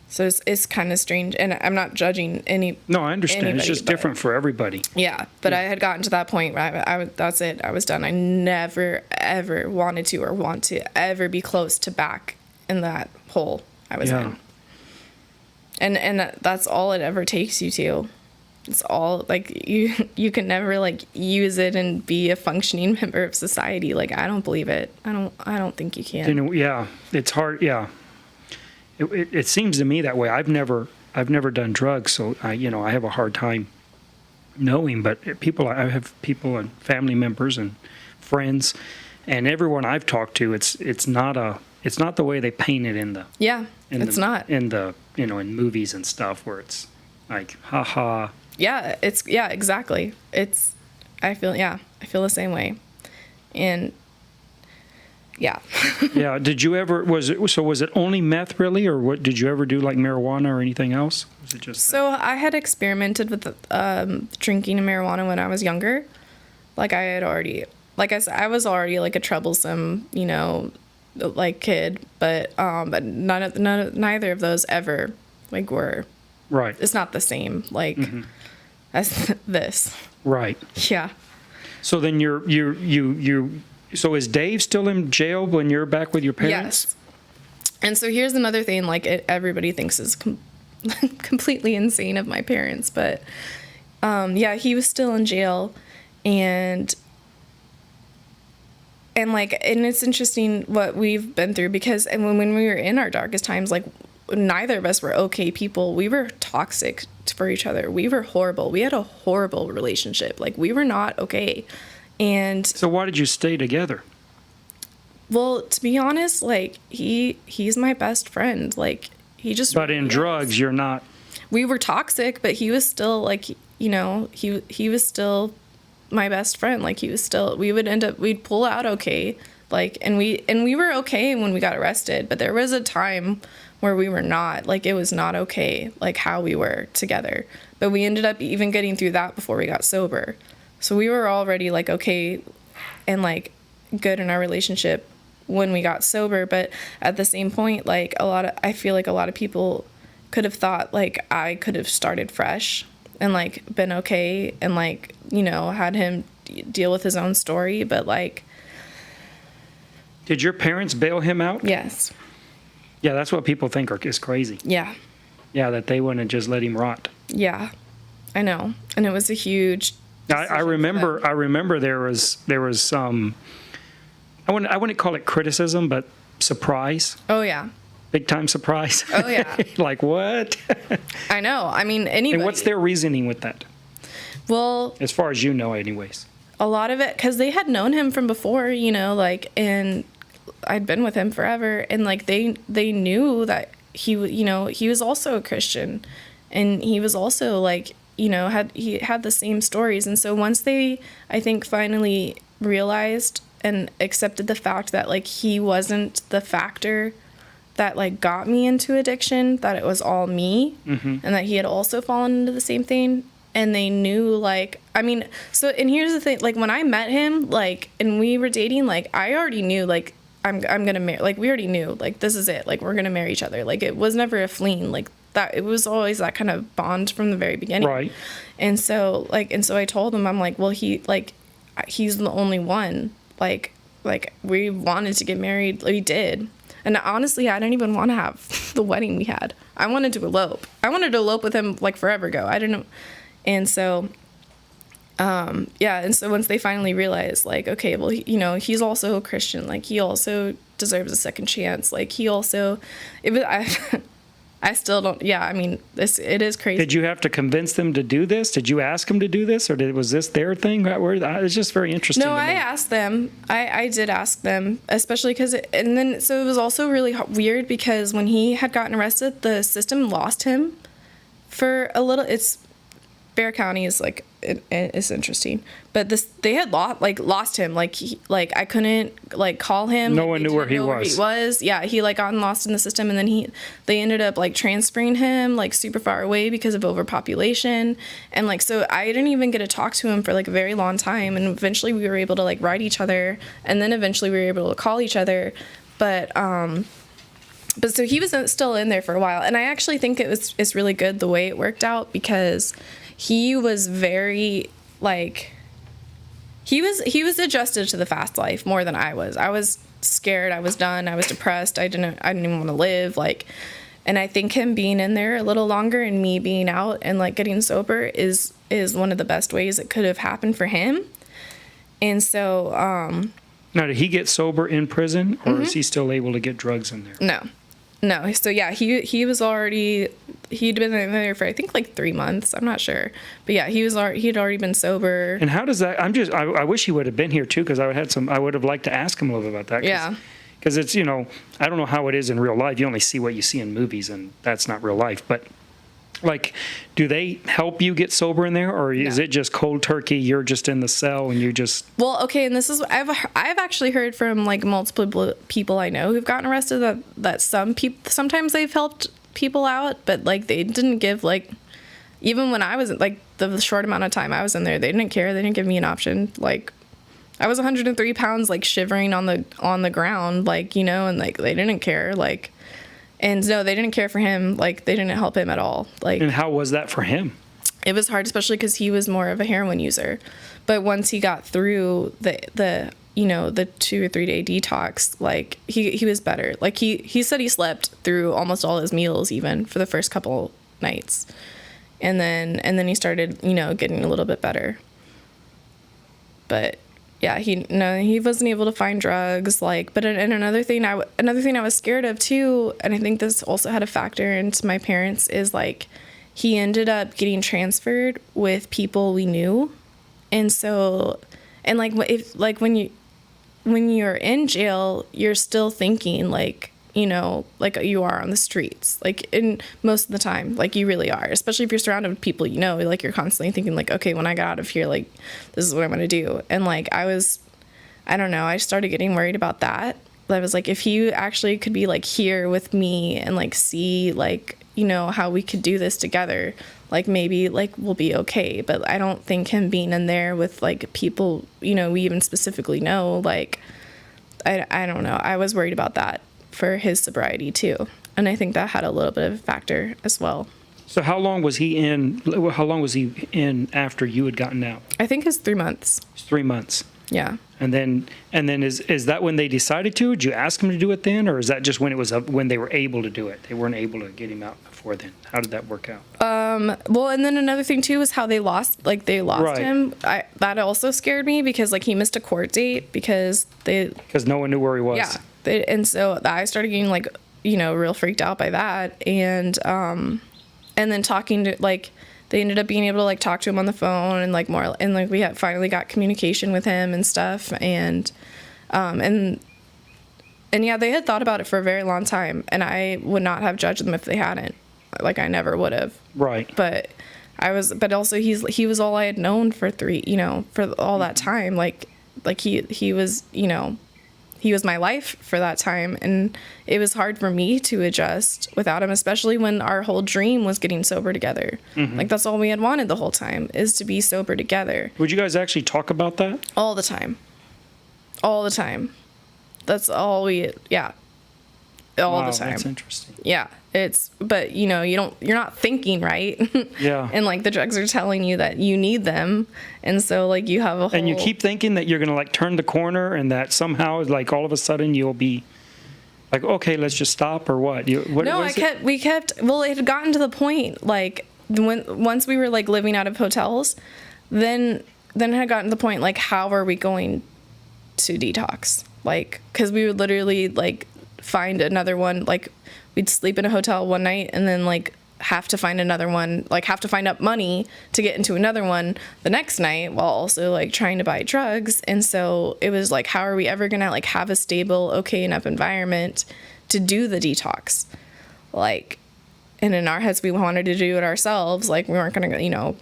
So it's kind of strange, and I'm not judging any. No, I understand. It's just different for everybody. Yeah, but I had gotten to that point where that's it. I was done. I never ever wanted to or want to ever be close to back in that hole I was in. And that's all it ever takes you to. It's all like you can never like use it and be a functioning member of society. Like I don't believe it. I don't think you can. Yeah, it's hard. Yeah. It seems to me that way. I've never done drugs, so I have a hard time knowing. But I have people and family members and friends, and everyone I've talked to, it's not the way they paint it in the in movies and stuff where it's like haha. Yeah, exactly. I feel the same way, and. Yeah. Yeah. Did you ever, was it only meth really, or what, did you ever do like marijuana or anything else? Was it just So I had experimented with drinking marijuana when I was younger. Like like I said, I was already like a troublesome, like kid, but neither of those ever like were. Right. It's not the same like as this. Right. Yeah. So then so is Dave still in jail when you're back with your parents? Yes. And so here's another thing, like everybody thinks is completely insane of my parents, but he was still in jail, and it's interesting what we've been through because when we were in our darkest times, like neither of us were okay people. We were toxic for each other. We were horrible. We had a horrible relationship. Like we were not okay. And so why did you stay together? Well, to be honest, like he's my best friend. Like he just. But in drugs, you're not. We were toxic, but he was still like, he was still my best friend. Like we'd pull out okay. Like, and we were okay when we got arrested, but there was a time where we were not, like it was not okay, like how we were together. But we ended up even getting through that before we got sober. So we were already like okay and like good in our relationship when we got sober, but at the same point, like I feel like a lot of people could have thought like I could have started fresh and like been okay and like, had him deal with his own story, but like. Did your parents bail him out? Yes. Yeah, that's what people think is crazy. Yeah. Yeah, that they wouldn't just let him rot. Yeah, I know, and it was a huge. I remember there was some. I wouldn't call it criticism, but surprise. Oh yeah. Big time surprise. Oh yeah. Like what? I know. I mean, anybody. And what's their reasoning with that? Well, as far as you know, anyways. A lot of it, because they had known him from before, and I'd been with him forever, and like they knew that he was also a Christian, and he was also like. He had the same stories. And so once they, I think, finally realized and accepted the fact that, like, he wasn't the factor that, like, got me into addiction, that it was all me, and that he had also fallen into the same thing. And they knew, like, and here's the thing, like, when I met him, like, and we were dating, like, I already knew, like, I'm going to marry, like, we already knew, like, this is it. Like, we're going to marry each other. Like, it was never a fling. Like, that, it was always that kind of bond from the very beginning. Right. And so I told him, I'm like, well, he's the only one. Like we wanted to get married. We did. And honestly, I didn't even want to have the wedding we had. I wanted to elope. I wanted to elope with him like forever ago. I didn't know. And so, and so once they finally realized, like, okay, well, he's also a Christian. Like, he also deserves a second chance. Like, I still don't, I mean, it is crazy. Did you have to convince them to do this? Did you ask them to do this? Or was this their thing? It's just very interesting. No, I asked them. I did ask them, especially because, so it was also really weird because when he had gotten arrested, the system lost him for a little. Bear County is like, it's interesting, but they had lost him. Like, I couldn't like call him. No one knew where he was. Yeah, he like gotten lost in the system, and then they ended up like transferring him like super far away because of overpopulation, and like so I didn't even get to talk to him for like a very long time, and eventually we were able to like write each other, and then eventually we were able to call each other, but so he was still in there for a while, and I actually think it's really good the way it worked out because he was very like he was adjusted to the fast life more than I was. I was scared, I was done, I was depressed, I didn't even want to live, like, and I think him being in there a little longer and me being out and like getting sober is one of the best ways it could have happened for him. And so now, did he get sober in prison, or is he still able to get drugs in there? No. So yeah, he'd been in there for I think like 3 months. I'm not sure, but yeah, he'd already been sober. And how does that? I wish he would have been here too, because I would have liked to ask him a little bit about that. Yeah. Because it's I don't know how it is in real life. You only see what you see in movies, and that's not real life. But like, do they help you get sober in there, or is it just cold turkey? You're just in the cell and you just... Well, okay, and this is I've actually heard from like multiple people I know who've gotten arrested that sometimes they've helped people out, but like they didn't give, like, even when I was like the short amount of time I was in there, they didn't care. They didn't give me an option. Like, I was 103 pounds, like shivering on the ground, like, and like they didn't care, like. And no, they didn't care for him. Like, they didn't help him at all. Like, and how was that for him? It was hard, especially because he was more of a heroin user. But once he got through the 2 or 3 day detox, like he was better. Like he said he slept through almost all his meals, even for the first couple nights, and then he started getting a little bit better. But yeah, he wasn't able to find drugs, like, but and another thing I was scared of too, and I think this also had a factor into my parents, is like he ended up getting transferred with people we knew. And so, and like if like when you're in jail, you're still thinking like, like you are on the streets, like in most of the time, like you really are, especially if you're surrounded with people, like you're constantly thinking like, okay, when I get out of here, like this is what I'm going to do. And like I don't know, I started getting worried about that. I was like, if he actually could be like here with me and like see like, how we could do this together, like maybe like we'll be okay. But I don't think him being in there with like people, we even specifically know, like, I don't know. I was worried about that for his sobriety too. And I think that had a little bit of a factor as well. So how long was he in after you had gotten out? I think it's 3 months. It's 3 months. Yeah. And then is that when they decided to? Did you ask them to do it then, or is that just when it was when they were able to do it? They weren't able to get him out before then. How did that work out? Well, and then another thing too is how they lost Right. him. That also scared me because like he missed a court date because no one knew where he was. Yeah. And so I started getting like, real freaked out by that. And then talking to like, they ended up being able to like talk to him on the phone and like more, and like we had finally got communication with him and stuff. And yeah, they had thought about it for a very long time, and I would not have judged them if they hadn't. Like I never would have. Right. But also he was all I had known for for all that time. Like he was, he was my life for that time, and it was hard for me to adjust without him, especially when our whole dream was getting sober together. Mm-hmm. Like that's all we had wanted the whole time, is to be sober together. Would you guys actually talk about that? All the time. That's all we, yeah. All the time. That's interesting. Yeah. But you're not thinking right. Yeah. And like the drugs are telling you that you need them. And so like you have a whole. And you keep thinking that you're going to like turn the corner and that somehow like all of a sudden you'll be like, okay, let's just stop or what? No, well, it had gotten to the point like once we were like living out of hotels, then it had gotten to the point like, how are we going to detox? Like, cause we would literally like find another one, like we'd sleep in a hotel one night and then like have to find another one, like have to find up money to get into another one the next night while also like trying to buy drugs. And so it was like, how are we ever gonna like have a stable, okay enough environment to do the detox? Like, and in our heads we wanted to do it ourselves, like we weren't gonna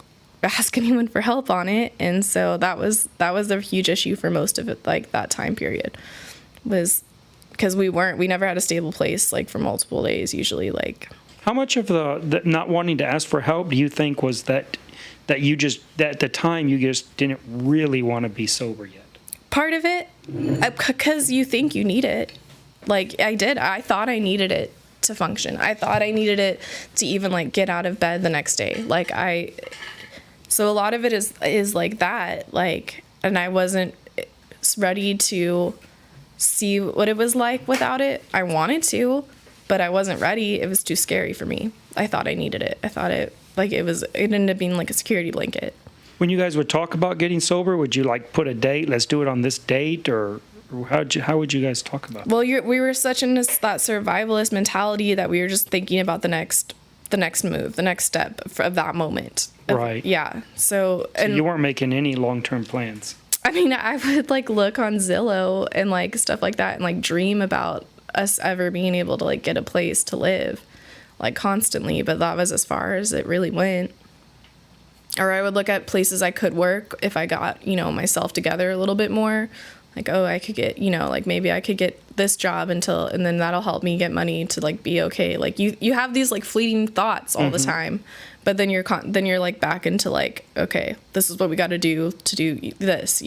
ask anyone for help on it. And so that was a huge issue for most of it, like that time period, was because we never had a stable place like for multiple days usually. Like, how much of the not wanting to ask for help do you think was that you just, that at the time you just didn't really want to be sober yet? Part of it, because you think you need it. Like I did. I thought I needed it to function. I thought I needed it to even like get out of bed the next day. Like so a lot of it is like that. Like, and I wasn't ready to see what it was like without it. I wanted to, but I wasn't ready. It was too scary for me. I thought I needed it. I thought it ended up being like a security blanket. When you guys would talk about getting sober, would you like put a date? Let's do it on this date, or how would you guys talk about it? Well, we were such in that survivalist mentality that we were just thinking about the next move, the next step of that moment. Right. Yeah. So You weren't making any long-term plans. I mean, I would like look on Zillow and like stuff like that and like dream about us ever being able to like get a place to live like constantly, but that was as far as it really went. Or I would look at places I could work if I got, myself together a little bit more. Like, oh, I could get, like maybe I could get this job and then that'll help me get money to like be okay. Like you have these like fleeting thoughts all the time, but then you're like back into like, okay, this is what we got to do this,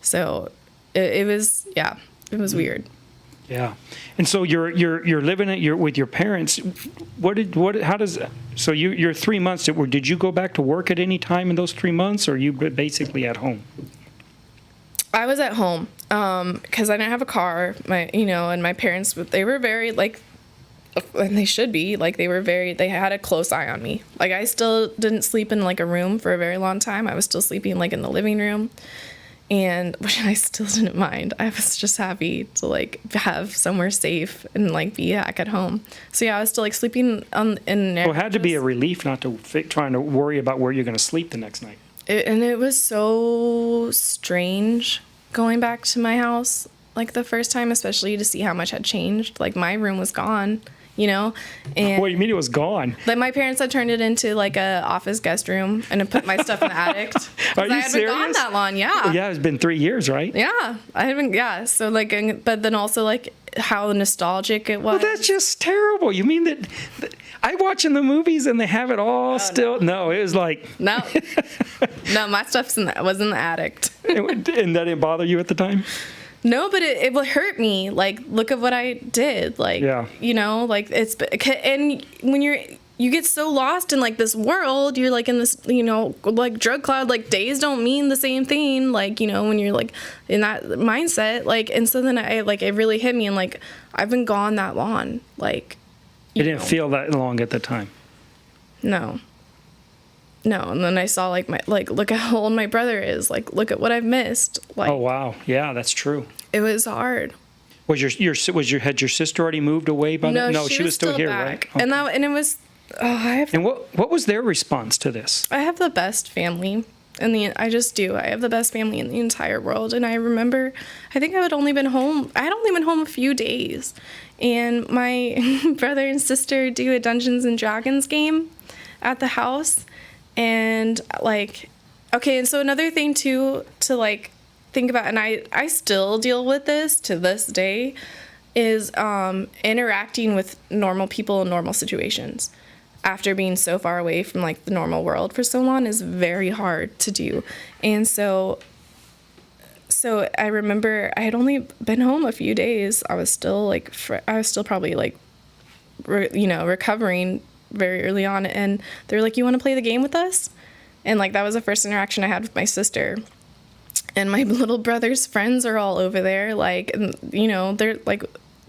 So it was weird. Yeah. And so you're living with your parents. So you're 3 months, did you go back to work at any time in those 3 months, or you basically at home? I was at home because I didn't have a car. And my parents, they were very like, and they should be like, they had a close eye on me. Like I still didn't sleep in like a room for a very long time. I was still sleeping like in the living room, and which I still didn't mind. I was just happy to like have somewhere safe and like be back at home. So yeah, I was still like sleeping in there. Well, it had to be a relief not to trying to worry about where you're going to sleep the next night. And it was so strange going back to my house, like the first time, especially to see how much had changed. Like my room was gone, and what do you mean it was gone? Like my parents had turned it into like a office guest room and had put my stuff in the attic. Are you I had serious? been gone that long, yeah. Yeah, it's been 3 years, right? Yeah, I had been, yeah. So like, but then also like how nostalgic it was. Well, that's just terrible. You mean that I watch in the movies and they have it all still? No, it was like no, my stuff's was in the attic. And that didn't bother you at the time? No, but it would hurt me. Like, look at what I did. Like, yeah. Like and when you get so lost in like this world, you're like in this, like drug cloud, like days don't mean the same thing. Like, when you're like in that mindset, like, and so then it really hit me, and like, I've been gone that long. Like, it didn't feel that long at the time. No. And then I saw look at how old my brother is. Like, look at what I've missed. Like, oh wow, yeah, that's true. It was hard. Had your sister already moved away by then? No, she was still here, back. right? Okay. And it was. And what was their response to this? I have the best family I just do. I have the best family in the entire world. And I remember, I think I had only been home a few days, and my brother and sister do a Dungeons and Dragons game at the house. And like, okay, and so another thing too to like think about, and I still deal with this to this day, is interacting with normal people in normal situations after being so far away from like the normal world for so long is very hard to do. And so so I remember I had only been home a few days. I was still probably like, recovering very early on. And they were like, you want to play the game with us? And like, that was the first interaction I had with my sister. And my little brother's friends are all over there. Like, and, they're like,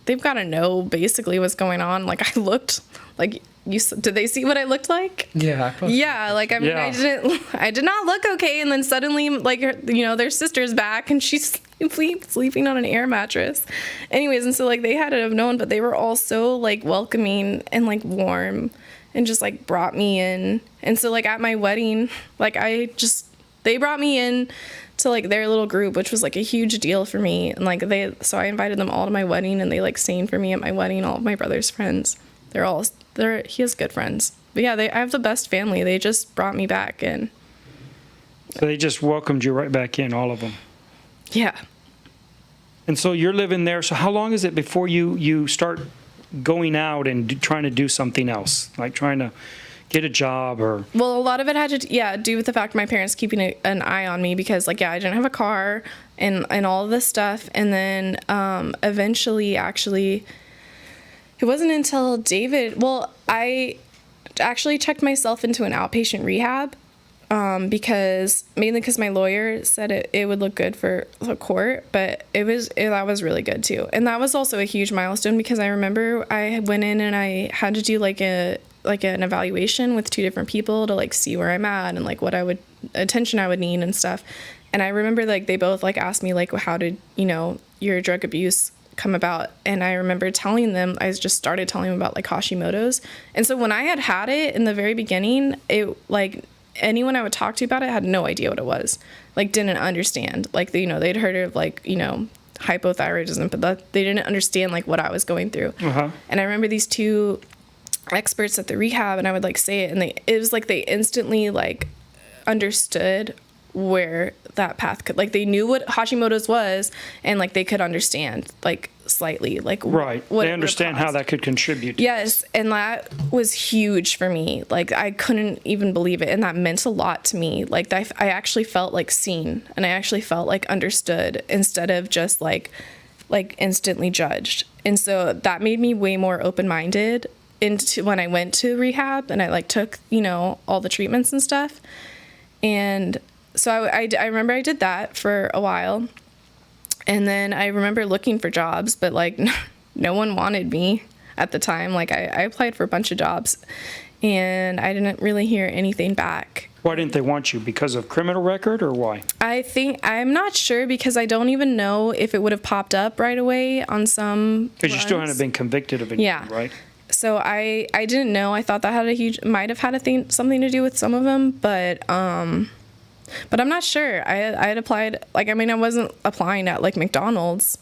they've got to know basically what's going on. Like, I looked like, did they see what I looked like? Yeah. Yeah. Like, I mean, Yeah. I did not look okay. And then suddenly, like, their sister's back and she's sleeping on an air mattress. Anyways, and so, like, they had to have known, but they were all so, like, welcoming and, like, warm and just, like, brought me in. And so, like, at my wedding, like, they brought me in to, like, their little group, which was, like, a huge deal for me. And, like, so I invited them all to my wedding, and they, like, sang for me at my wedding, all of my brother's friends. He has good friends. But yeah, I have the best family. They just brought me back in. So they just welcomed you right back in, all of them. Yeah. And so you're living there. So how long is it before you start going out and trying to do something else, like trying to get a job or? Well, a lot of it had to do with the fact my parents keeping an eye on me because, like, I didn't have a car and all of this stuff. And then eventually, actually, it wasn't until I actually checked myself into an outpatient rehab mainly because my lawyer said it would look good for the court, but that was really good too. And that was also a huge milestone because I remember I went in and I had to do like an evaluation with 2 different people to like see where I'm at and like what attention I would need and stuff. And I remember like they both like asked me like, how did your drug abuse come about? And I remember telling them, I just started telling them about like Hashimoto's. And so when I had it in the very beginning, it like anyone I would talk to about it had no idea what it was, like didn't understand, like they'd heard of like hypothyroidism, but they didn't understand like what I was going through. And I remember these 2 experts at the rehab, and I would like say it, and it was like they instantly like understood where that path could, like they knew what Hashimoto's was, and like they could understand like slightly like right what they understand how that could contribute to yes. And that was huge for me. Like I couldn't even believe it, and that meant a lot to me. Like I actually felt like seen, and I actually felt like understood instead of just like instantly judged. And so that made me way more open-minded into when I went to rehab and I like took all the treatments and stuff. And so I remember I did that for a while, and then I remember looking for jobs, but like no one wanted me at the time. Like I applied for a bunch of jobs, and I didn't really hear anything back. Why didn't they want you? Because of criminal record or why? I'm not sure, because I don't even know if it would have popped up right away on some. Because you still hadn't been convicted of anything, right? So I didn't know. I thought that might have had something to do with some of them, but I'm not sure. I had applied, I wasn't applying at like McDonald's,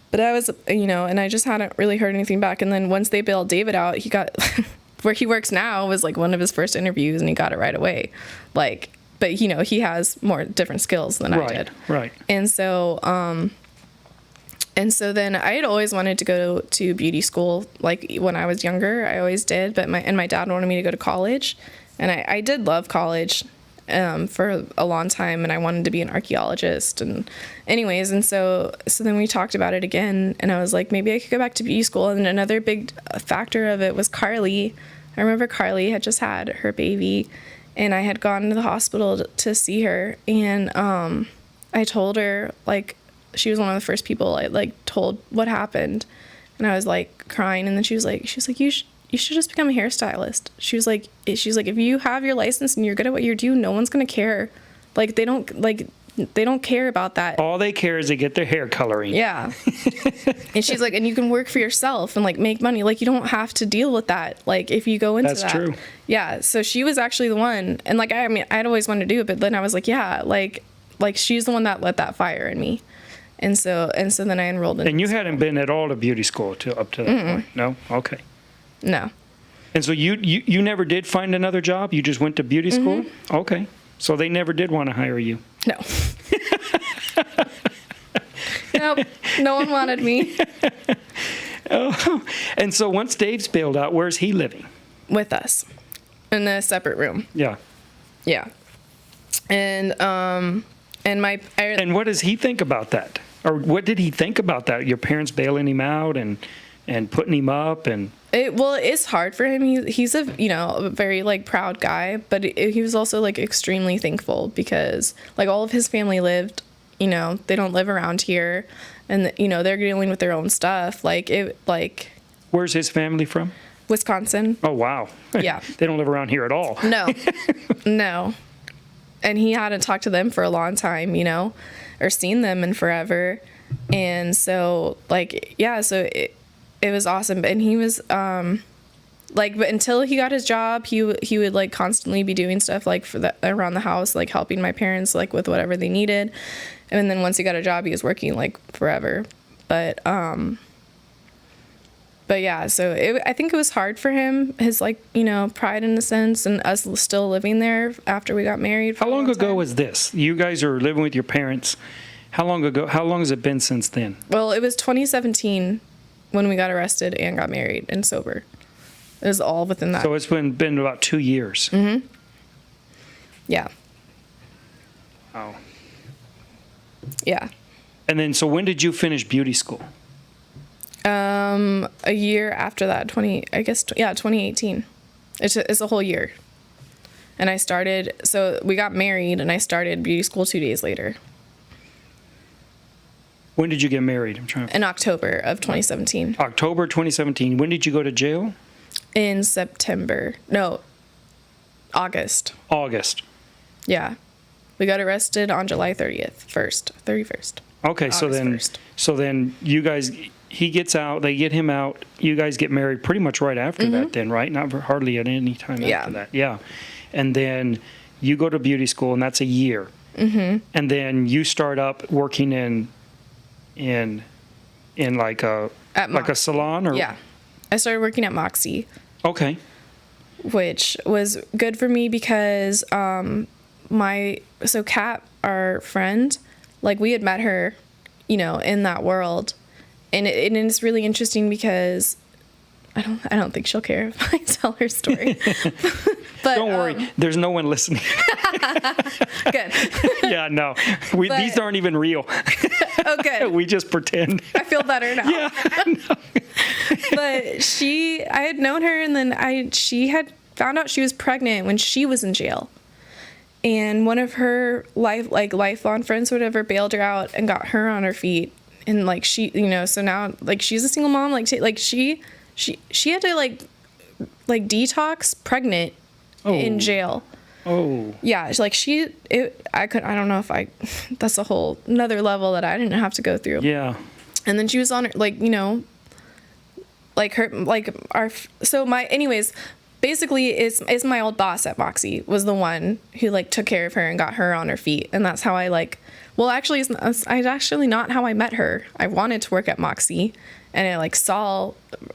but I was, and I just hadn't really heard anything back. And then once they bailed David out, he got where he works now was like one of his first interviews, and he got it right away. Like, but he has more different skills than I did. Right. And so then I had always wanted to go to beauty school. Like when I was younger, I always did. But my dad wanted me to go to college, and I did love college for a long time, and I wanted to be an archaeologist. And anyways, and so then we talked about it again, and I was like, maybe I could go back to beauty school. And another big factor of it was Carly. I remember Carly had just had her baby, and I had gone to the hospital to see her, and I told her, like, she was one of the first people I like told what happened, and I was like crying, and then she was like you should just become a hairstylist. She was like if you have your license and you're good at what you do, no one's gonna care. Like they don't care about that. All they care is they get their hair coloring. Yeah. And she's like, and you can work for yourself and like make money. Like you don't have to deal with that. Like if you go into that. That's true. Yeah. So she was actually the one, and like I'd always wanted to do it, but then I was like, yeah, like she's the one that lit that fire in me. And so then I enrolled in. And you hadn't been at all to beauty school up to that point? No? Okay. No. And so you never did find another job? You just went to beauty school? Okay. So they never did want to hire you? No. Nope. No one wanted me. Oh. And so once Dave's bailed out, where's he living? With us. In a separate room. Yeah. Yeah. And And what does he think about that? Or what did he think about that? Your parents bailing him out and putting him up and... It's hard for him. He's a, a very like proud guy, but he was also like extremely thankful because like all of his family lived, they don't live around here, and they're dealing with their own stuff. Where's his family from? Wisconsin. Oh, wow. Yeah. They don't live around here at all. No. No. And he hadn't talked to them for a long time, or seen them in forever. And so it was awesome. And he was, but until he got his job, he would like constantly be doing stuff like around the house, like helping my parents, like with whatever they needed. And then once he got a job, he was working like forever. But yeah, so I think it was hard for him, his pride in a sense, and us still living there after we got married. How long ago was this? You guys are living with your parents. How long ago? How long has it been since then? Well, it was 2017 when we got arrested and got married and sober. It was all within that. So it's been about 2 years. Mm-hmm. Yeah. Oh. Yeah. And then, so when did you finish beauty school? A year after that, 2018. It's a whole year. And I started, so we got married and I started beauty school 2 days later. When did you get married? In October of 2017. October 2017. When did you go to jail? In September. No, August. August. Yeah. We got arrested on July 31st. Okay, so then you guys, he gets out, they get him out, you guys get married pretty much right after that then, right? Not hardly at any time after that. Yeah. And then you go to beauty school and that's a year. Mm-hmm. And then you start up working in like a salon or... Yeah. I started working at Moxie. Okay. Which was good for me because Kat, our friend, like we had met her, in that world. And it's really interesting because I don't think she'll care if I tell her story. But don't worry, there's no one listening. Good. Yeah, no. These aren't even real. Oh, good. We just pretend. I feel better now. Yeah. No. But I had known her, and then she had found out she was pregnant when she was in jail. And one of her lifelong friends or whatever bailed her out and got her on her feet. And like she, so now like she's a single mom. She had to like detox pregnant in jail. Oh. Yeah, I don't know if that's a whole another level that I didn't have to go through. Yeah. And then she was on her basically it's my old boss at Moxie was the one who like took care of her and got her on her feet. And that's how it's actually not how I met her. I wanted to work at Moxie. And I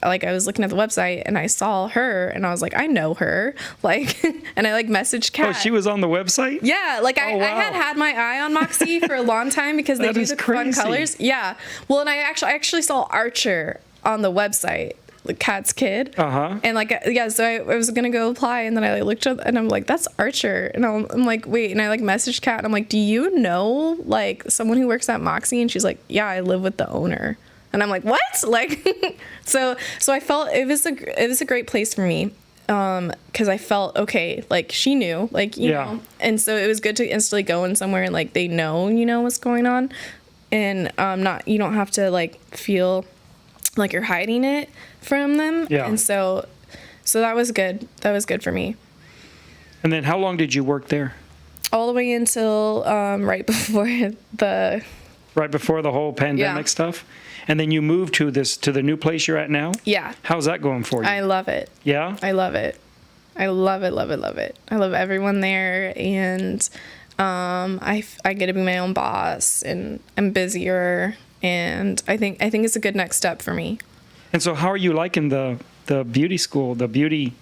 I was looking at the website and I saw her and I was like, I know her. And I messaged Kat. Oh, she was on the website? Yeah. Wow. I had my eye on Moxie for a long time because they do the fun colors. Yeah. Well, and I actually saw Archer on the website, like Kat's kid. Uh-huh. And so I was going to go apply and then I looked up and I'm like, that's Archer. And I'm like, wait. And I messaged Kat and I'm like, do you know someone who works at Moxie? And she's like, yeah, I live with the owner. And I'm like, what? So I felt it was a great place for me. Cause I felt okay. She knew, you know, and so it was good to instantly go in somewhere and they know, what's going on. And, you don't have to feel like you're hiding it from them. Yeah. And so that was good. That was good for me. And then how long did you work there? All the way until, right before the whole pandemic stuff. And then you moved to the new place you're at now? Yeah. How's that going for you? I love it. Yeah? I love it. I love it, love it, love it. I love everyone there, and I get to be my own boss, and I'm busier, and I think it's a good next step for me. And so how are you liking the beauty school, the beauty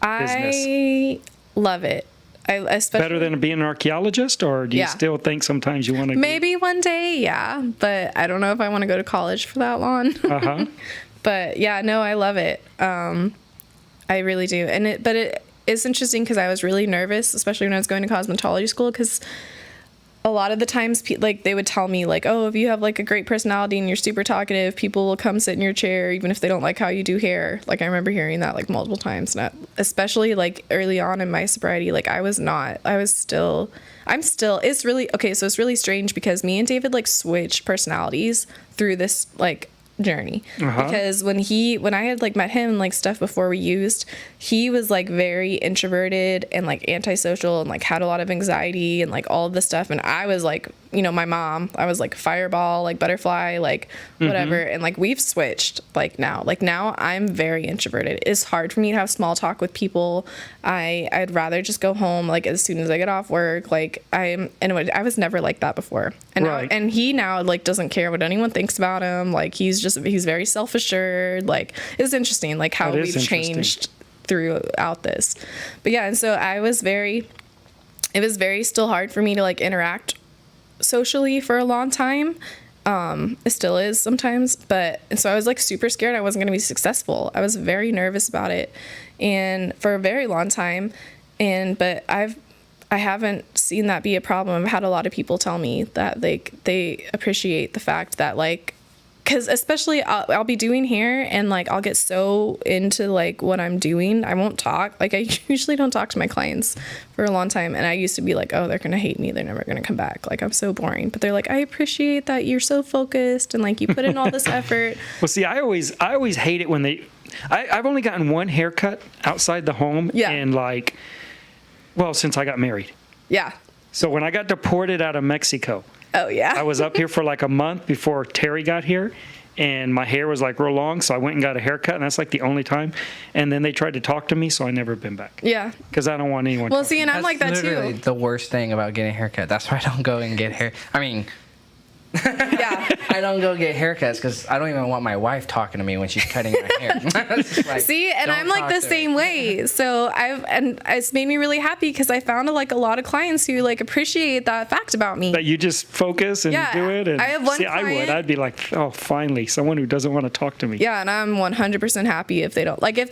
business? I love it. Better than being an archaeologist, or do you still think sometimes you want to... Maybe one day, yeah. But I don't know if I want to go to college for that long. Uh-huh. But yeah, no, I love it. I really do. And it's interesting because I was really nervous, especially when I was going to cosmetology school, because a lot of the times, like, they would tell me, like, oh, if you have, like, a great personality and you're super talkative, people will come sit in your chair even if they don't like how you do hair. Like, I remember hearing that, like, multiple times. Especially, like, early on in my sobriety, like, I'm still, it's really, okay, so it's really strange because me and David, like, switched personalities through this, like, journey. Because when I had, like, met him and, like, stuff before we used, he was, like, very introverted and, like, antisocial and, like, had a lot of anxiety and, like, all of this stuff. And I was, like, you know, my mom, I was, like, fireball, like, butterfly, like, whatever. And, like, we've switched, like, now I'm very introverted. It's hard for me to have small talk with people. I'd rather just go home, like, as soon as I get off work. Like, I was never like that before. And right. and he now, like, doesn't care what anyone thinks about him. Like, he's very self-assured. Like, it's interesting, like, how we've changed throughout this. But yeah, and so it was very still hard for me to, like, interact socially for a long time. It still is sometimes, and so I was, like, super scared I wasn't going to be successful. I was very nervous about it, and for a very long time, but I haven't seen that be a problem. I've had a lot of people tell me that, like, they appreciate the fact that, like, because especially I'll be doing hair and, like, I'll get so into, like, what I'm doing, I won't talk. Like, I usually don't talk to my clients for a long time, and I used to be like, oh, they're gonna hate me, they're never gonna come back, like, I'm so boring. But they're like, I appreciate that you're so focused and, like, you put in all this effort. Well, see, I always hate it when I've only gotten one haircut outside the home, and, like, well, since I got married. Yeah. So when I got deported out of Mexico. Oh, yeah. I was up here for, like, a month before Terry got here, and my hair was, like, real long, so I went and got a haircut, and that's, like, the only time. And then they tried to talk to me, so I never been back. Yeah. Because I don't want anyone. Well, see, and I'm like that, too. The worst thing about getting a haircut. That's why I don't go and get hair. I mean, yeah. I don't go get haircuts because I don't even want my wife talking to me when she's cutting my hair. Like, see, and I'm like the same way. So it's made me really happy because I found, like, a lot of clients who, like, appreciate that fact about me. That you just focus and do it. And I have one client, I'd be like, oh, finally, someone who doesn't want to talk to me. Yeah, and I'm 100% happy if they don't. Like, if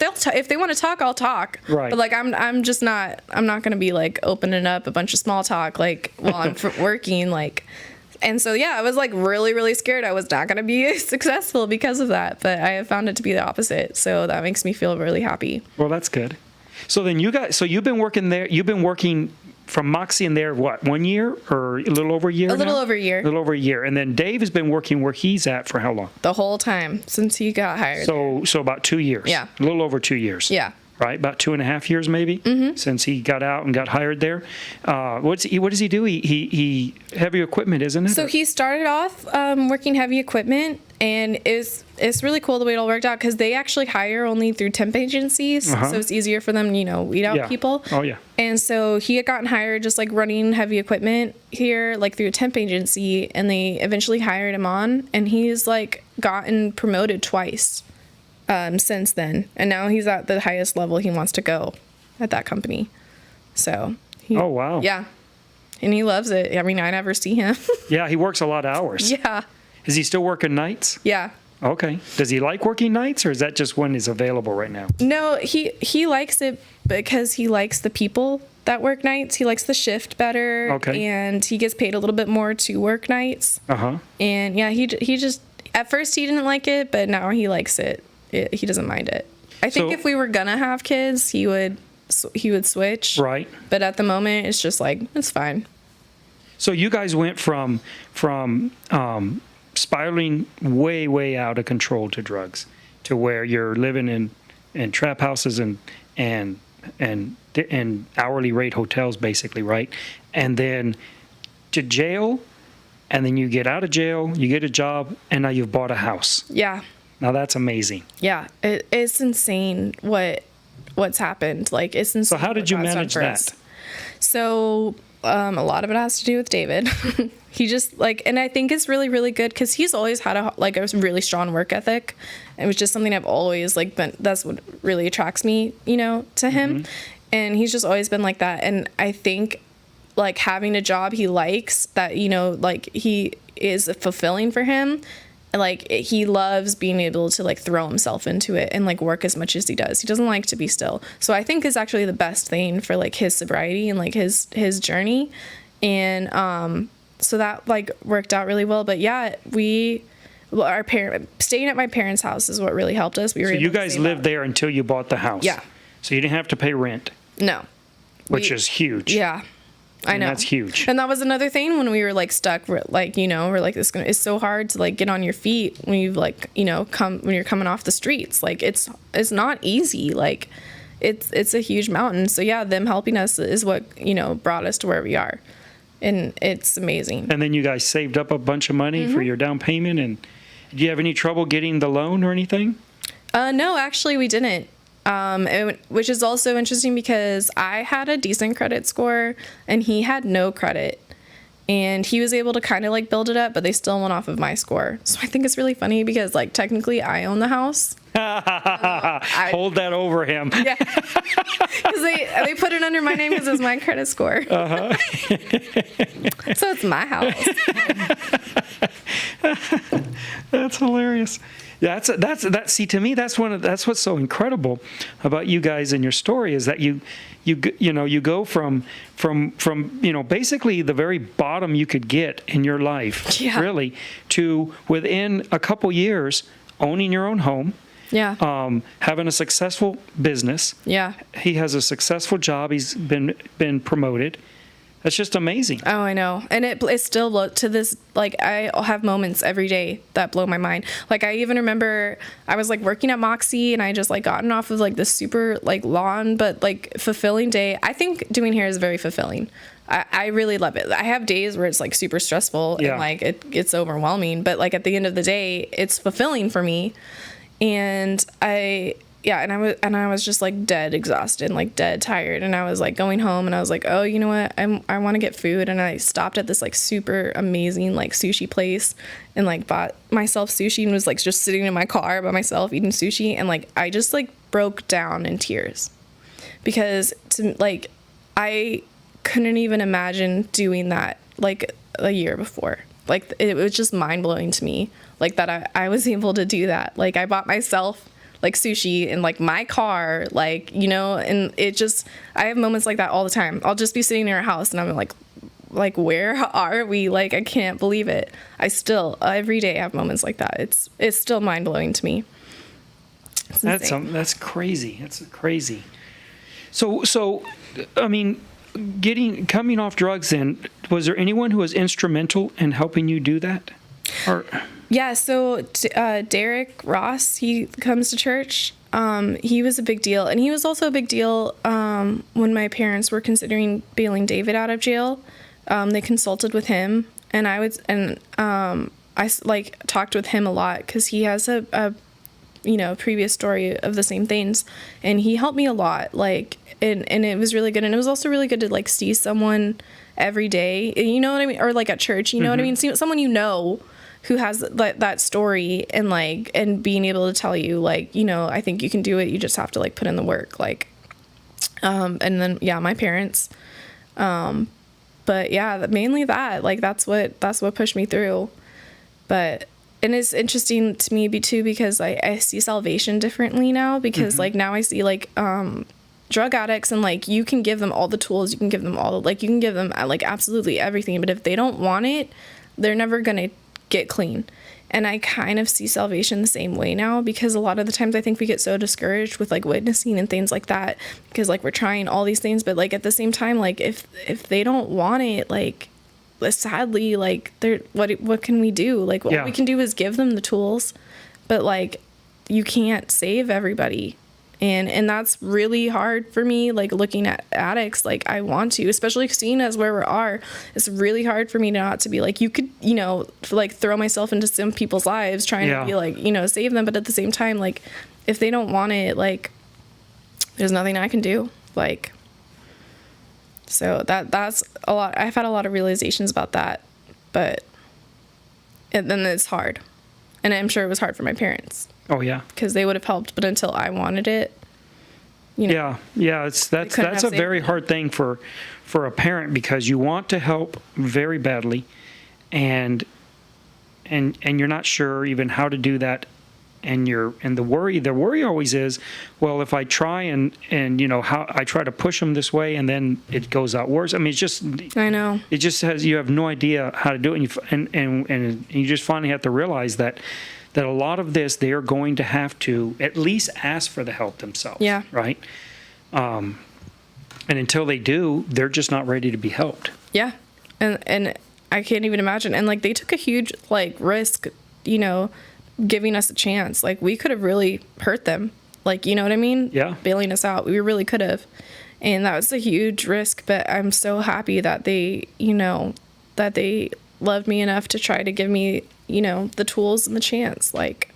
they want to talk, I'll talk. Right. But, like, I'm not gonna be, like, opening up a bunch of small talk, like, while I'm working, like. And so, yeah, I was, like, really, really scared I was not going to be successful because of that. But I have found it to be the opposite. So that makes me feel really happy. Well, that's good. So then you've been working there. You've been working from Moxie in there, what, 1 year or a little over a year? A little over a year. A little over a year. And then Dave has been working where he's at for how long? The whole time since he got hired. So about 2 years. Yeah. A little over 2 years. Yeah. Right, about 2.5 years maybe since he got out and got hired there. What does he do? He heavy equipment, isn't it? So he started off working heavy equipment, and it's really cool the way it all worked out because they actually hire only through temp agencies, so it's easier for them, weed out people. Oh yeah. And so he had gotten hired just, like, running heavy equipment here, like, through a temp agency, and they eventually hired him on, and he's, like, gotten promoted twice. Since then, and now he's at the highest level he wants to go at that company. So oh wow. Yeah, and he loves it. I mean, I never see him. Yeah, he works a lot of hours. Yeah. Is he still working nights? Yeah. Okay. Does he like working nights, or is that just when he's available right now? No, he likes it because he likes the people that work nights. He likes the shift better. Okay. And he gets paid a little bit more to work nights. And yeah, he just at first he didn't like it, but now he likes it. He doesn't mind it. I think if we were gonna have kids, he would switch. Right. But at the moment, it's just like, it's fine. So you guys went from spiraling way out of control to drugs, to where you're living in trap houses and hourly rate hotels, basically, right? And then to jail, and then you get out of jail, you get a job, and now you've bought a house. Yeah. Now that's amazing. Yeah, it's insane what's happened. Like, it's insane. So how did you manage that? So a lot of it has to do with David. He just, like, and I think it's really, really good because he's always had a really strong work ethic. It was just something I've always, like, been. That's what really attracts me, to him. And he's just always been like that. And I think, like, having a job he likes that, like, he is fulfilling for him. Like, he loves being able to, like, throw himself into it and, like, work as much as he does. He doesn't like to be still. So I think it's actually the best thing for, like, his sobriety and, like, his journey. And So that like worked out really well. But yeah, staying at my parents' house is what really helped us. We were So able you to guys save lived up. there until you bought the house. Yeah. So you didn't have to pay rent, No. which is huge. Yeah. I know. That's huge. And that was another thing when we were like stuck. We're like, we're like, it's so hard to like get on your feet when you've like, when you're coming off the streets. Like it's not easy. Like it's a huge mountain. So yeah, them helping us is what, brought us to where we are. And it's amazing. And then you guys saved up a bunch of money for your down payment. And did you have any trouble getting the loan or anything? No, actually we didn't. Which is also interesting because I had a decent credit score and he had no credit, and he was able to kind of like build it up, but they still went off of my score. So I think it's really funny because like technically I own the house. Hold that over him. Yeah, because they put it under my name because it's my credit score. So it's my house. That's hilarious. See, to me, that's what's so incredible about you guys and your story is that you go from basically the very bottom you could get in your life, really, to within a couple years owning your own home. Yeah. Having a successful business. Yeah. He has a successful job. He's been promoted. That's just amazing. Oh, I know. And it's still to this, like, I have moments every day that blow my mind. Like, I even remember I was, like, working at Moxie, and I just, like, gotten off of, like, this super, like, long but, like, fulfilling day. I think doing hair is very fulfilling. I really love it. I have days where it's, like, super stressful and, like, it's overwhelming. But, like, at the end of the day, it's fulfilling for me. And I was just like dead exhausted and like dead tired, and I was like going home and I was like, oh, you know what, I want to get food, and I stopped at this like super amazing like sushi place and like bought myself sushi and was like just sitting in my car by myself eating sushi, and like I just like broke down in tears because I couldn't even imagine doing that like a year before. Like it was just mind-blowing to me like that I was able to do that. Like I bought myself like sushi in like my car, like, and it just, I have moments like that all the time. I'll just be sitting in our house and I'm like, where are we? Like, I can't believe it. I still, every day have moments like that. It's still mind blowing to me. That's crazy. That's crazy. So, I mean, coming off drugs then, was there anyone who was instrumental in helping you do that? Or... Yeah, so Derek Ross, he comes to church. He was a big deal. And he was also a big deal when my parents were considering bailing David out of jail. They consulted with him. And I like talked with him a lot because he has a previous story of the same things. And he helped me a lot. Like, and it was really good. And it was also really good to like see someone every day, you know what I mean? Or like at church, you know what I mean? See someone who has that story and like, and being able to tell you like, I think you can do it. You just have to like put in the work. Like, and then, my parents, but yeah, mainly that, like, that's what pushed me through. But, and it's interesting to me too, because I see salvation differently now because like now I see like, drug addicts and like, you can give them all the tools, you can give them like absolutely everything. But if they don't want it, they're never going to get clean. And I kind of see salvation the same way now, because a lot of the times I think we get so discouraged with like witnessing and things like that, because like we're trying all these things, but like at the same time, like if they don't want it, like sadly, like what can we do? Like what we can do is give them the tools, but like you can't save everybody. And that's really hard for me, like looking at addicts, like I want to, especially seeing as where we are, it's really hard for me not to be like, you could, like throw myself into some people's lives trying to be like, save them. But at the same time, like if they don't want it, like there's nothing I can do. Like, so that's a lot. I've had a lot of realizations about that, but then it's hard. And I'm sure it was hard for my parents. Oh yeah, because they would have helped, but until I wanted it, Yeah, that's a very hard thing for a parent, because you want to help very badly, and you're not sure even how to do that and the worry always is, well, if I try and how I try to push them this way and then it goes out worse. I mean, it's just, I know. It just you have no idea how to do it, and you just finally have to realize that a lot of this, they are going to have to at least ask for the help themselves. Yeah. Right. And until they do, they're just not ready to be helped. Yeah. And I can't even imagine. And like, they took a huge like risk, giving us a chance. Like, we could have really hurt them. Like, you know what I mean? Yeah. Bailing us out. We really could have. And that was a huge risk, but I'm so happy that they, that they loved me enough to try to give me, the tools and the chance. Like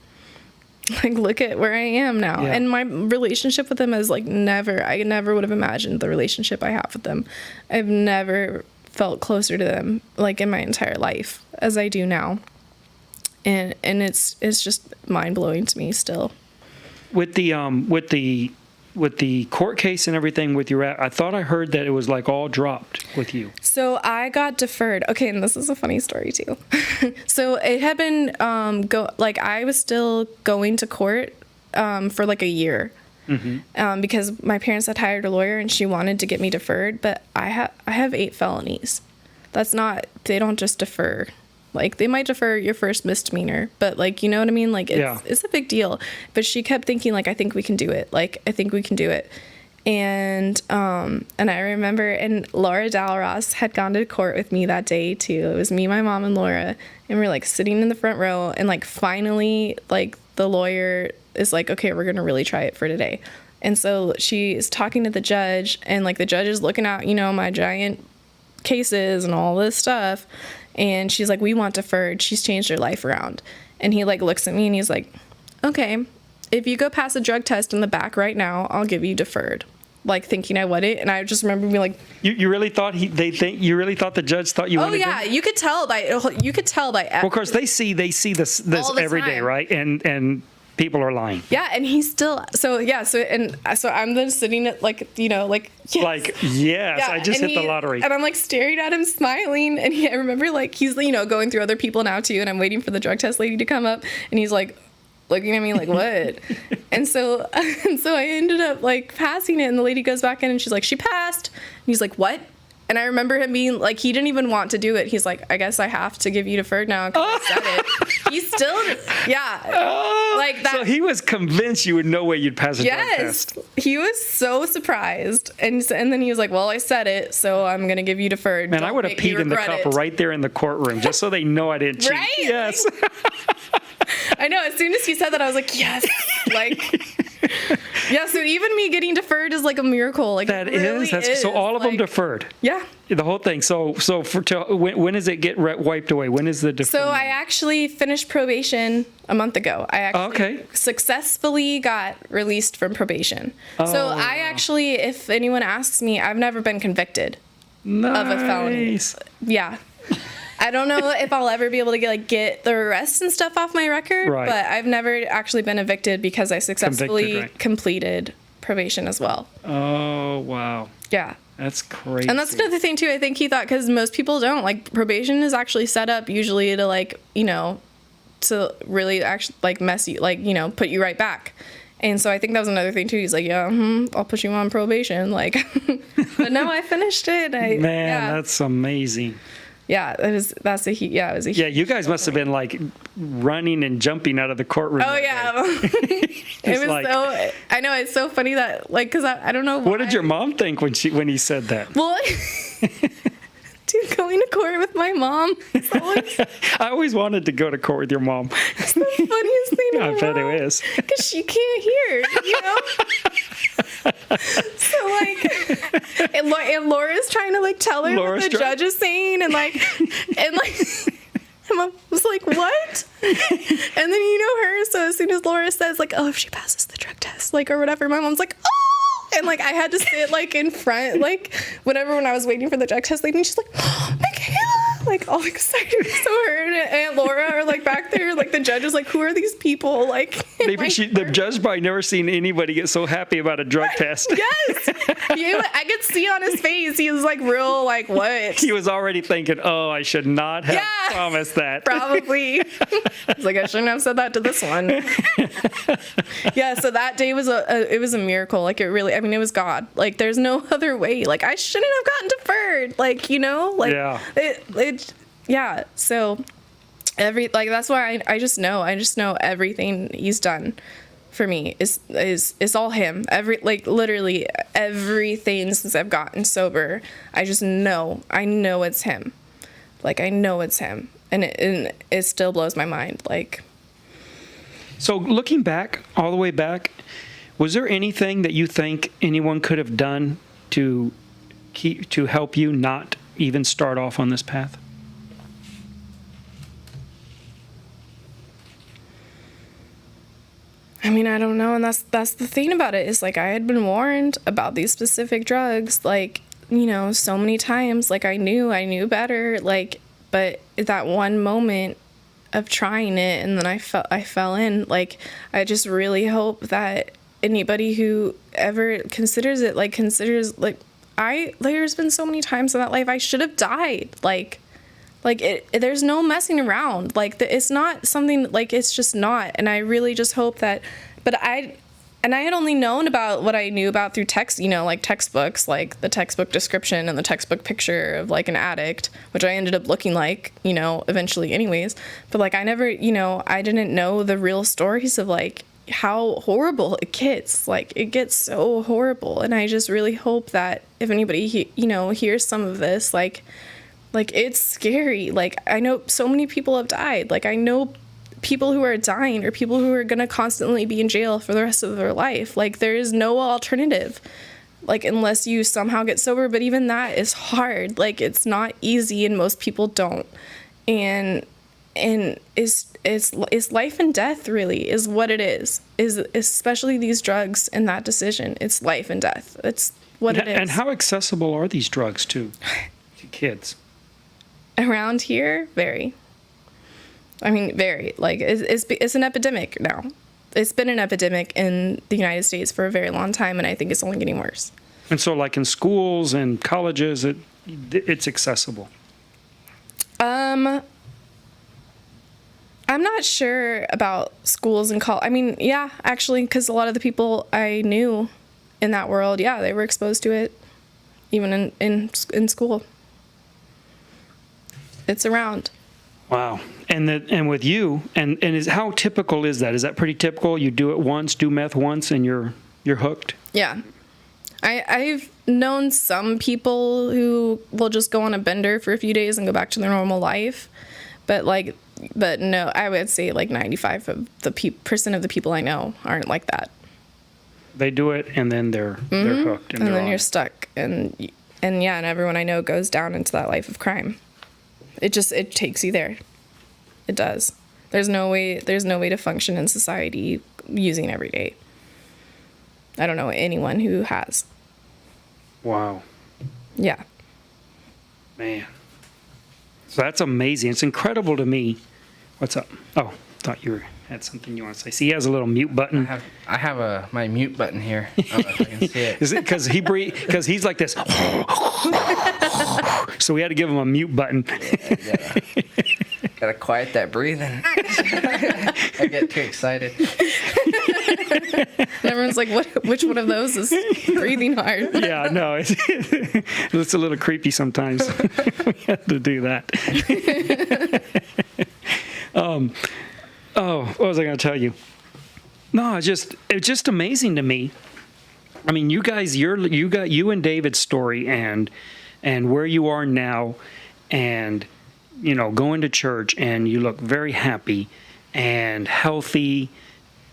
look at where I am now. Yeah. And my relationship with them is I never would have imagined the relationship I have with them. I've never felt closer to them like in my entire life as I do now. And it's just mind blowing to me still. With the court case and everything I thought I heard that it was like all dropped with you. So I got deferred. Okay, and this is a funny story too. So it had been I was still going to court for like a year. Mm-hmm. Because my parents had hired a lawyer and she wanted to get me deferred, but I have 8 felonies. They don't just defer. Like, they might defer your first misdemeanor, but like, you know what I mean? Like, it's a big deal. But she kept thinking like, I think we can do it. Like, I think we can do it. And I remember, and Laura Dalros had gone to court with me that day too. It was me, my mom, and Laura, and we're like sitting in the front row, and like finally, like the lawyer is like, okay, we're gonna really try it for today. And so she is talking to the judge, and like the judge is looking at, my giant cases and all this stuff, and she's like, we want deferred. She's changed her life around. And he like looks at me and he's like, okay, if you go pass a drug test in the back right now, I'll give you deferred. Like, thinking I wouldn't. And I just remember being like, you really thought you really thought the judge thought you wanted yeah, to? you could tell by Well, of course they see this every day, right? And people are lying. Yeah, and he's still so I'm then sitting at like yes. Like, yes, yeah, I just hit the lottery. And I'm like staring at him smiling, and I remember like he's going through other people now too, and I'm waiting for the drug test lady to come up, and he's like looking at me like, what? and so I ended up like passing it, and the lady goes back in and she's like, she passed. And he's like, what? And I remember him being like, he didn't even want to do it. He's like, I guess I have to give you deferred now because I said it. He's still, yeah. Like that. So he was convinced you would no way you'd pass a drug test. He was so surprised. And then he was like, well, I said it, so I'm going to give you deferred. Man, I would have peed in the cup right there in the courtroom just so they know I didn't cheat. Right? Yes. I know. As soon as he said that, I was like, yes. Like, yeah. So even me getting deferred is like a miracle. Like that really is. So all of them deferred. Yeah. The whole thing. So when does it get wiped away? When is the deferment? So I actually finished probation a month ago. I actually successfully got released from probation. So I actually, if anyone asks me, I've never been convicted of a felony. Yeah. I don't know if I'll ever be able to get the arrests and stuff off my record, but I've never actually been evicted because I successfully completed probation as well. Oh, wow. Yeah. That's crazy. And that's another thing too. I think he thought, because most people don't, like, probation is actually set up usually to to really actually mess you, put you right back. And so I think that was another thing too. He's like, yeah, I'll put you on probation. Like, but no, I finished it. That's amazing. Yeah, it was a huge. Yeah, you guys must have been like running and jumping out of the courtroom. Oh yeah, it was like, so. I know, it's so funny that because I don't know. What did your mom think when he said that? Well, dude, going to court with my mom. I always wanted to go to court with your mom. It's the funniest thing. I bet it is. Because she can't hear, So and Laura's trying to tell her what the judge is saying, and my mom was like, what? And then her, so as soon as Laura says if she passes the drug test, or whatever, my mom's like, oh, and I had to sit in front, whatever, when I was waiting for the drug test lady, and she's like, oh, Mikayla. like all excited. So her and Aunt Laura are like back there, like the judge is like, who are these people? Like The judge probably never seen anybody get so happy about a drug test. Yes, I could see on his face. He was like real, like what? He was already thinking, "Oh, I should not have promised that." Probably. He's like, I shouldn't have said that to this one. Yeah. So that day was it was a miracle. Like it really. I mean, it was God. Like there's no other way. Like I shouldn't have gotten deferred. Like like yeah. So that's why I just know everything he's done for me is all him. Literally everything since I've gotten sober, I know it's him. Like I know it's him, and it still blows my mind. Like, so looking back, all the way back, was there anything that you think anyone could have done to help you not even start off on this path? I mean, I don't know, and that's the thing about it is like I had been warned about these specific drugs, like, so many times. Like I knew better, like, but that one moment of trying it and then I fell in. Like I just really hope that anybody who ever considers it, there's been so many times in that life I should have died. There's no messing around. It's not something, it's just not. And I really just hope that, I had only known about what I knew about through text, textbooks, like the textbook description and the textbook picture of like an addict, which I ended up looking like, eventually anyways. But I never, I didn't know the real stories of how horrible it gets. It gets so horrible. And I just really hope that if anybody, hears some of this, it's scary. I know so many people have died. I know people who are dying or people who are going to constantly be in jail for the rest of their life. There is no alternative, unless you somehow get sober. But even that is hard. It's not easy, and most people don't. And it's life and death, really, is what it is especially these drugs and that decision. It's life and death. It's what it is. And how accessible are these drugs to kids? Around here, very. I mean, very. It's an epidemic now. It's been an epidemic in the United States for a very long time, and I think it's only getting worse. And so, in schools and colleges, it's accessible. I'm not sure about schools and college. I mean, yeah, actually, because a lot of the people I knew in that world, yeah, they were exposed to it, even in school. It's around. Wow. And with you, and how typical is that? Is that pretty typical? You do meth once, and you're hooked? Yeah. I've known some people who will just go on a bender for a few days and go back to their normal life. But no, I would say 95% of the people I know aren't like that. They do it, and then they're hooked. And then you're stuck. And everyone I know goes down into that life of crime. It takes you there. It does. There's no way to function in society using every day. I don't know anyone who has. Wow. Yeah. Man. So that's amazing. It's incredible to me. What's up? Oh, thought you had something you want to say. See, he has a little mute button. I have my mute button here. I don't know if I can see it. Is it because he's like this? So we had to give him a mute button. Yeah. Gotta quiet that breathing. I get too excited. And everyone's like, which one of those is breathing hard? Yeah, no, it's a little creepy sometimes. We have to do that. What was I going to tell you? No, it's just amazing to me. I mean, you guys, you and David's story and where you are now, and going to church, and you look very happy and healthy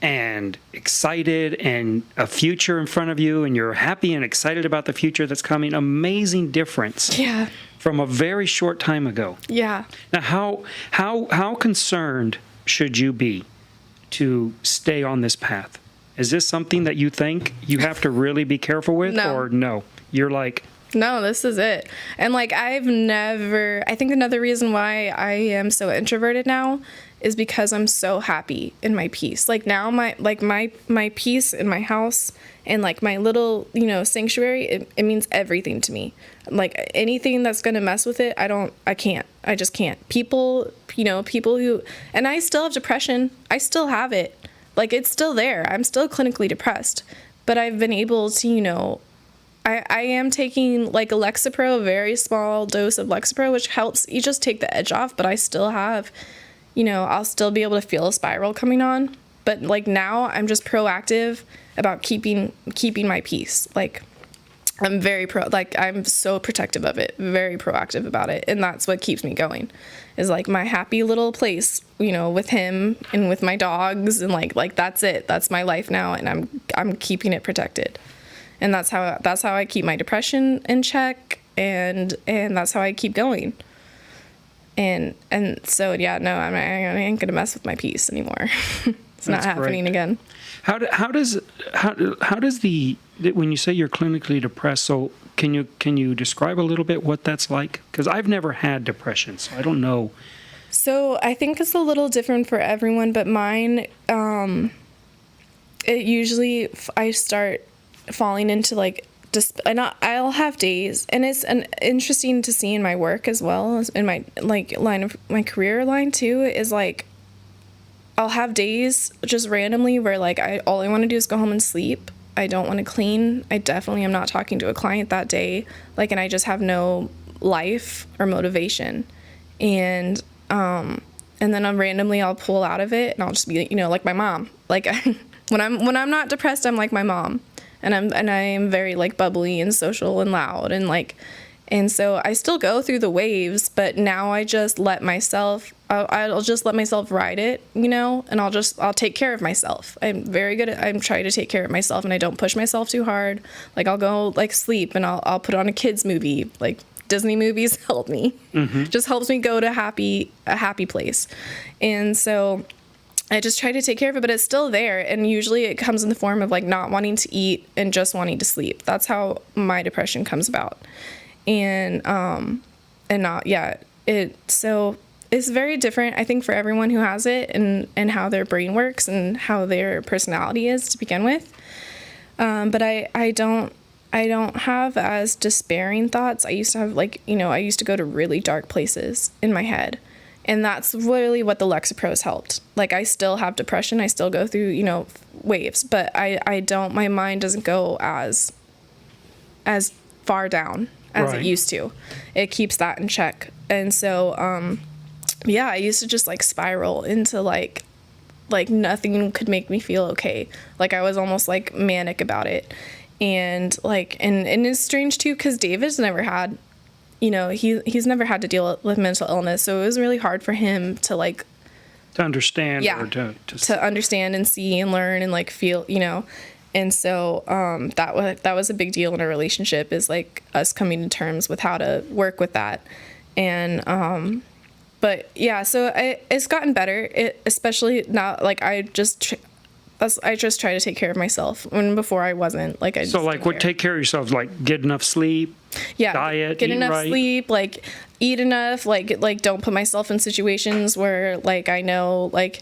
and excited, and a future in front of you, and you're happy and excited about the future that's coming. Amazing difference. Yeah. From a very short time ago. Yeah. Now, how concerned should you be to stay on this path? Is this something that you think you have to really be careful with? No. Or no? You're like, No, this is it. And like I think another reason why I am so introverted now is because I'm so happy in my peace. Like now my peace in my house and like my little, sanctuary, it means everything to me. Like anything that's going to mess with it, I just can't. People who, and I still have depression. I still have it. Like it's still there. I'm still clinically depressed, but I've been able to, I am taking like a Lexapro, a very small dose of Lexapro, which helps you just take the edge off, but I still have, I'll still be able to feel a spiral coming on. But like now I'm just proactive about keeping my peace. Like I'm I'm so protective of it, very proactive about it. And that's what keeps me going is like my happy little place, with him and with my dogs and like that's it. That's my life now. And I'm keeping it protected. And that's how I keep my depression in check. And that's how I keep going. And so, yeah, no, I ain't going to mess with my peace anymore. It's not happening again. How does when you say you're clinically depressed, so can you describe a little bit what that's like? Because I've never had depression, so I don't know. So I think it's a little different for everyone, but mine, it usually, I start falling into like, I'll have days, and it's interesting to see in my work as well, in my like line of my career line too, is like I'll have days just randomly where like all I want to do is go home and sleep. I don't want to clean. I definitely am not talking to a client that day, like, and I just have no life or motivation, and then I'll pull out of it and I'll just be like my mom, like when I'm not depressed, I'm like my mom. And I am very like bubbly and social and loud and like, and so I still go through the waves, but now I just let myself, I'll just let myself ride it, and I'll take care of myself. I'm very good I'm trying to take care of myself, and I don't push myself too hard. Like I'll go like sleep and I'll put on a kid's movie. Like Disney movies help me, just helps me go to a happy place. And so I just try to take care of it, but it's still there. And usually it comes in the form of like not wanting to eat and just wanting to sleep. That's how my depression comes about. So it's very different, I think, for everyone who has it and how their brain works and how their personality is to begin with. But I don't have as despairing thoughts. I used to have I used to go to really dark places in my head. And that's really what the Lexapros helped. Like, I still have depression. I still go through, waves. But my mind doesn't go as far down as it used to. It keeps that in check. And so, I used to just, like, spiral into, like nothing could make me feel okay. Like, I was almost, like, manic about it. And, like, and it's strange, too, because David's never had... he's never had to deal with mental illness, so it was really hard for him to like to understand, or to understand and see and learn and like feel, and so that was a big deal in our relationship, is like us coming to terms with how to work with that. And but yeah, so it's gotten better, especially now. Like I just try to take care of myself, when before I wasn't. Like I just take care of yourself, like get enough sleep, diet, get enough right. sleep, like eat enough, like don't put myself in situations where like I know like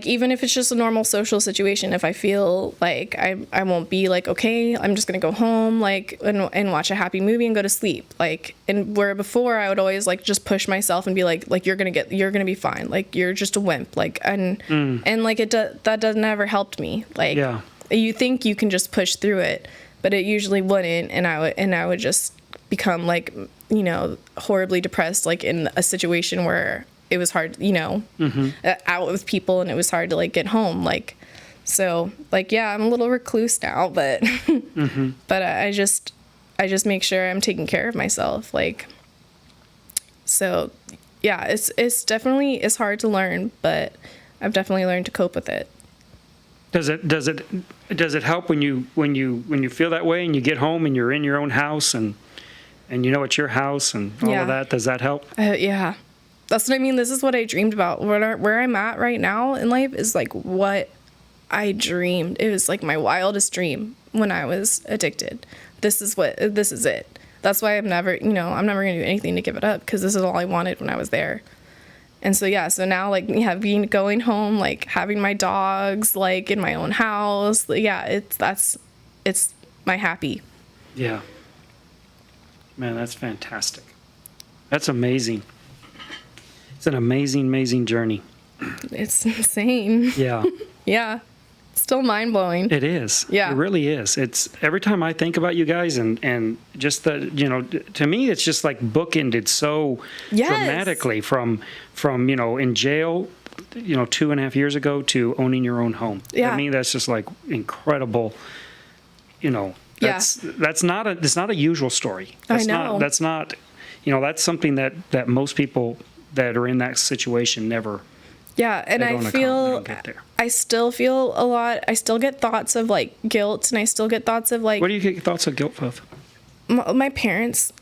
even if it's just a normal social situation, if I feel like I won't be like, okay, I'm just gonna go home like and watch a happy movie and go to sleep, like, and where before I would always like just push myself and be like you're gonna be fine, like you're just a wimp, like, and like that doesn't ever helped me. Like you think you can just push through it, but it usually wouldn't, and I would just become like horribly depressed, like in a situation where it was hard, out with people, and it was hard to like get home. Like, so like, yeah, I'm a little recluse now, but, but I just make sure I'm taking care of myself. Like, so yeah, it's hard to learn, but I've definitely learned to cope with it. Does it help when you feel that way and you get home and you're in your own house and it's your house and all of that? Does that help? Yeah. That's what I mean. This is what I dreamed about. Where I'm at right now in life is like what I dreamed. It was like my wildest dream when I was addicted. This is it. That's why I'm never going to do anything to give it up, because this is all I wanted when I was there. And so, yeah, so now, like, going home, like, having my dogs, like, in my own house, yeah, it's my happy. Yeah. Man, that's fantastic. That's amazing. It's an amazing, amazing journey. It's insane. Yeah. Yeah. Still mind-blowing. It is. Yeah. It really is. It's every time I think about you guys and just that, to me, it's just like bookended so Yes. dramatically from, in jail, 2.5 years ago to owning your own home. Yeah. I mean, that's just like incredible, it's not a usual story. That's I know. That's something that most people that are in that situation never. Yeah, and They I don't feel, get there. I still feel a lot, I still get thoughts of, like, guilt, and I still get thoughts of, like, What do you get thoughts of guilt of? my parents.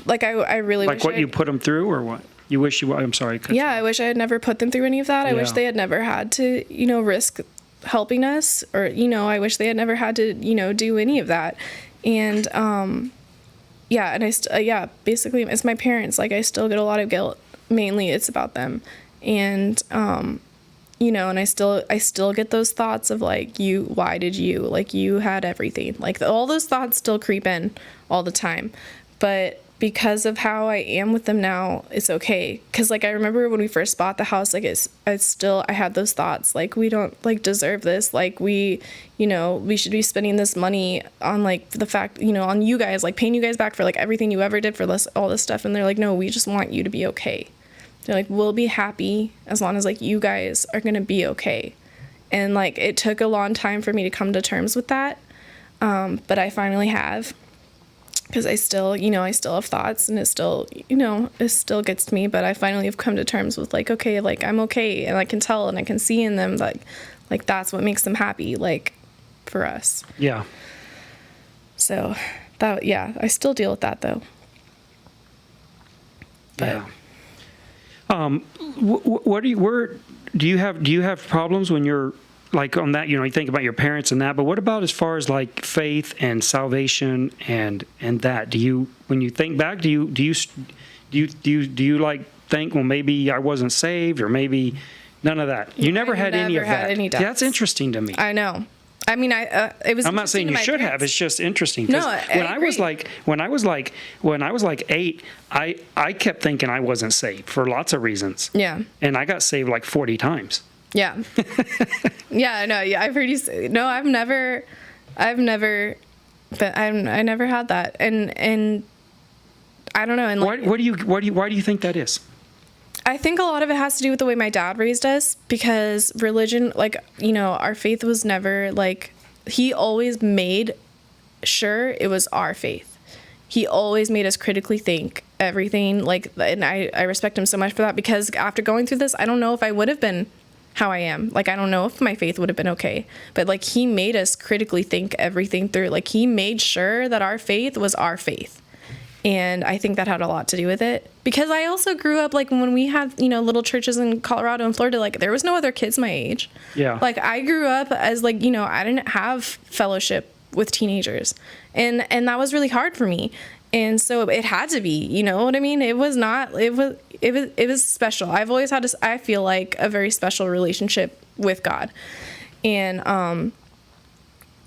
Like, I really Like wish what you put them through, or what? You wish you. I'm sorry. Yeah, I wish I had never put them through any of that. I wish Yeah. they had never had to, risk helping us, or, I wish they had never had to, do any of that. And, yeah, and basically it's my parents. Like, I still get a lot of guilt. Mainly it's about them. And, and I still get those thoughts of, like, why did you, like, you had everything, like, all those thoughts still creep in all the time. But because of how I am with them now, it's okay. Cause, like, I remember when we first bought the house, like, I had those thoughts, like, we don't, like, deserve this. Like, we should be spending this money on, like, the fact, on you guys, like, paying you guys back for, like, everything you ever did for this, all this stuff. And they're like, no, we just want you to be okay. They're like, we'll be happy as long as, like, you guys are going to be okay. And, like, it took a long time for me to come to terms with that. But I finally have, because I still have thoughts, and it still gets to me. But I finally have come to terms with, like, okay, like, I'm okay. And I can tell, and I can see in them that, like, that's what makes them happy, like, for us. Yeah. So that, yeah, I still deal with that, though. But, Yeah. Do you have problems when you're, like, on that, you think about your parents and that, but what about as far as, like, faith and salvation and that? When you think back, do you like think, well, maybe I wasn't saved, or maybe none of that? You never had any of that. Any doubts. That's interesting to me. I know. I mean, it was. I'm not saying you should have. It's just interesting. No, when I was like 8, I kept thinking I wasn't saved for lots of reasons. Yeah. And I got saved like 40 times. Yeah. Yeah. No. Yeah. I've heard you say. No, I've never. But I never had that, and I don't know. And, like, why do you think that is? I think a lot of it has to do with the way my dad raised us, because religion, like, our faith was never, like, he always made sure it was our faith. He always made us critically think everything, like, and I respect him so much for that, because after going through this, I don't know if I would have been how I am. Like, I don't know if my faith would have been okay, but, like, he made us critically think everything through. Like, he made sure that our faith was our faith. And I think that had a lot to do with it, because I also grew up, like, when we had, little churches in Colorado and Florida, like, there was no other kids my age. Yeah. Like, I grew up as, like, I didn't have fellowship with teenagers, and that was really hard for me. And so it had to be, you know what I mean? It was special. I've always had I feel like, a very special relationship with God.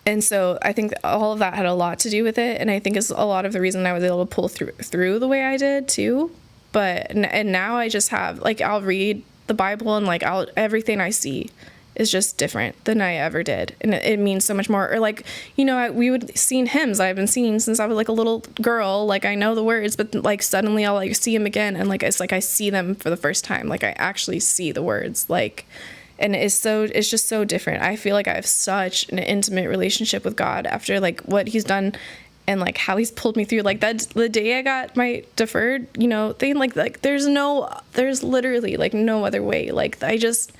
And so I think all of that had a lot to do with it, and I think it's a lot of the reason I was able to pull through the way I did too. But and now I just have, like, I'll read the Bible, and, like, everything I see is just different than I ever did, and it means so much more. Or, like, we would sing hymns I've been singing since I was, like, a little girl. Like, I know the words, but, like, suddenly I'll, like, see them again, and, like, it's like I see them for the first time. Like, I actually see the words, like. And it's just so different. I feel like I have such an intimate relationship with God after, like, what he's done, and, like, how he's pulled me through. Like, the day I got my deferred, thing, like there's literally, like, no other way. Like, I just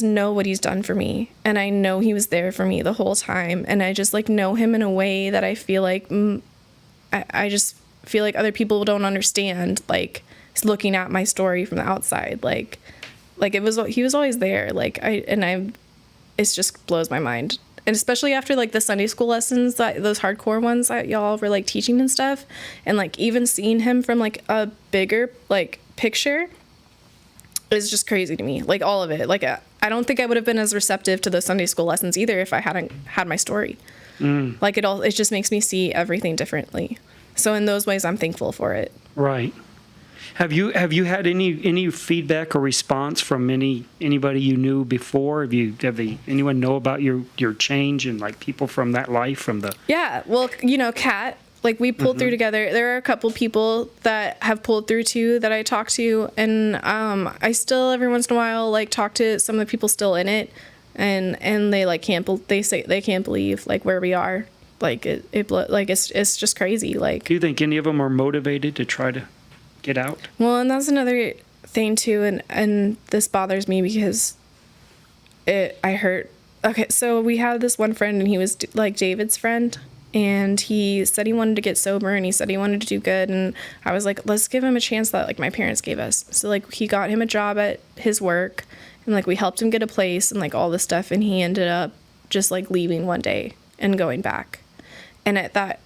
know what he's done for me, and I know he was there for me the whole time. And I just, like, know him in a way that I feel like, I just feel like other people don't understand, like, looking at my story from the outside. Like he was always there. Like, it just blows my mind and especially after like the Sunday school lessons, those hardcore ones that y'all were like teaching and stuff, and like even seeing him from like a bigger like picture is just crazy to me. Like all of it. Like I don't think I would have been as receptive to those Sunday school lessons either if I hadn't had my story. Like it just makes me see everything differently. So in those ways, I'm thankful for it. Right. Have you had any feedback or response from anybody you knew before? Anyone know about your change and like people from that life from the? Yeah. Well, Kat, like we pulled through together. There are a couple people that have pulled through too that I talk to, and I still every once in a while like talk to some of the people still in it, and they like they say they can't believe like where we are. Like it's just crazy. Like, do you think any of them are motivated to try to get out? Well, and that's another thing too, and this bothers me because I hurt. Okay, so we had this one friend, and he was like David's friend, and he said he wanted to get sober, and he said he wanted to do good, and I was like, let's give him a chance that like my parents gave us. So like he got him a job at his work, and like we helped him get a place and like all this stuff, and he ended up just like leaving one day and going back. And at that,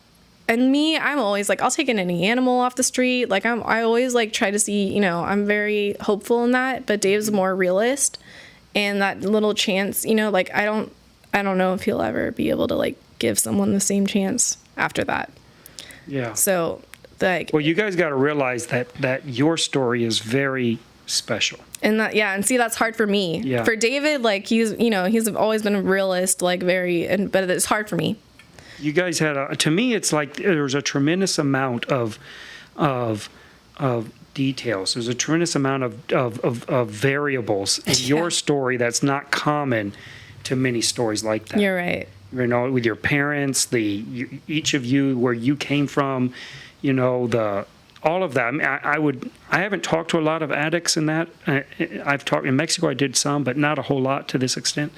and me, I'm always like, I'll take any animal off the street. Like I always like try to see, I'm very hopeful in that, but Dave's more realist, and that little chance, like I don't know if he'll ever be able to like give someone the same chance after that. Yeah. So like, well, you guys got to realize that your story is very special. And and see, that's hard for me. Yeah. For David, like he's always been a realist, like but it's hard for me. You guys had to me, it's like there's a tremendous amount of details. There's a tremendous amount of variables in your story that's not common to many stories like that. You're right. With your parents, each of you, where you came from, all of that. I mean, I haven't talked to a lot of addicts in that. I've talked in Mexico. I did some, but not a whole lot to this extent.